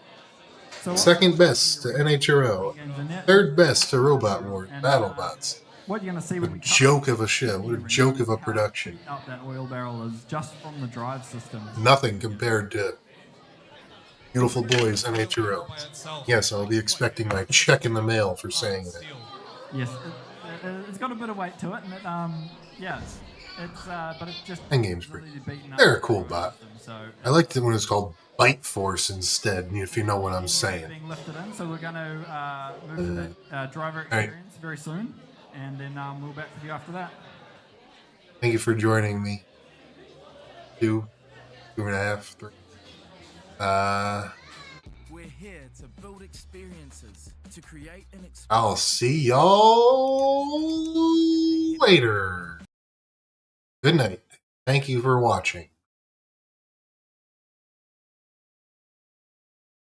So Second best to NHRL. games in it. Third best to Robot War BattleBots. What you're going to see when we cut Joke of a show. What a joke of a production. out that oil barrel is just from the drive system. Nothing compared to Beautiful Boys NHRL. by itself. Yes, I'll be expecting my check in the mail for saying that. Steel. Yes, it's got a bit of weight to it, and but it's just Endgame's pretty. really beaten up They're a cool bot. So I liked it when it was called Bite Force instead, if you know what I'm saying. being lifted in, so we're going to move to that driver right. experience very soon, and then we'll be back with you after that. Thank you for joining me. 2.5, 3. We're here to build experiences, to create an experience. I'll see y'all later. Good night. Thank you for watching.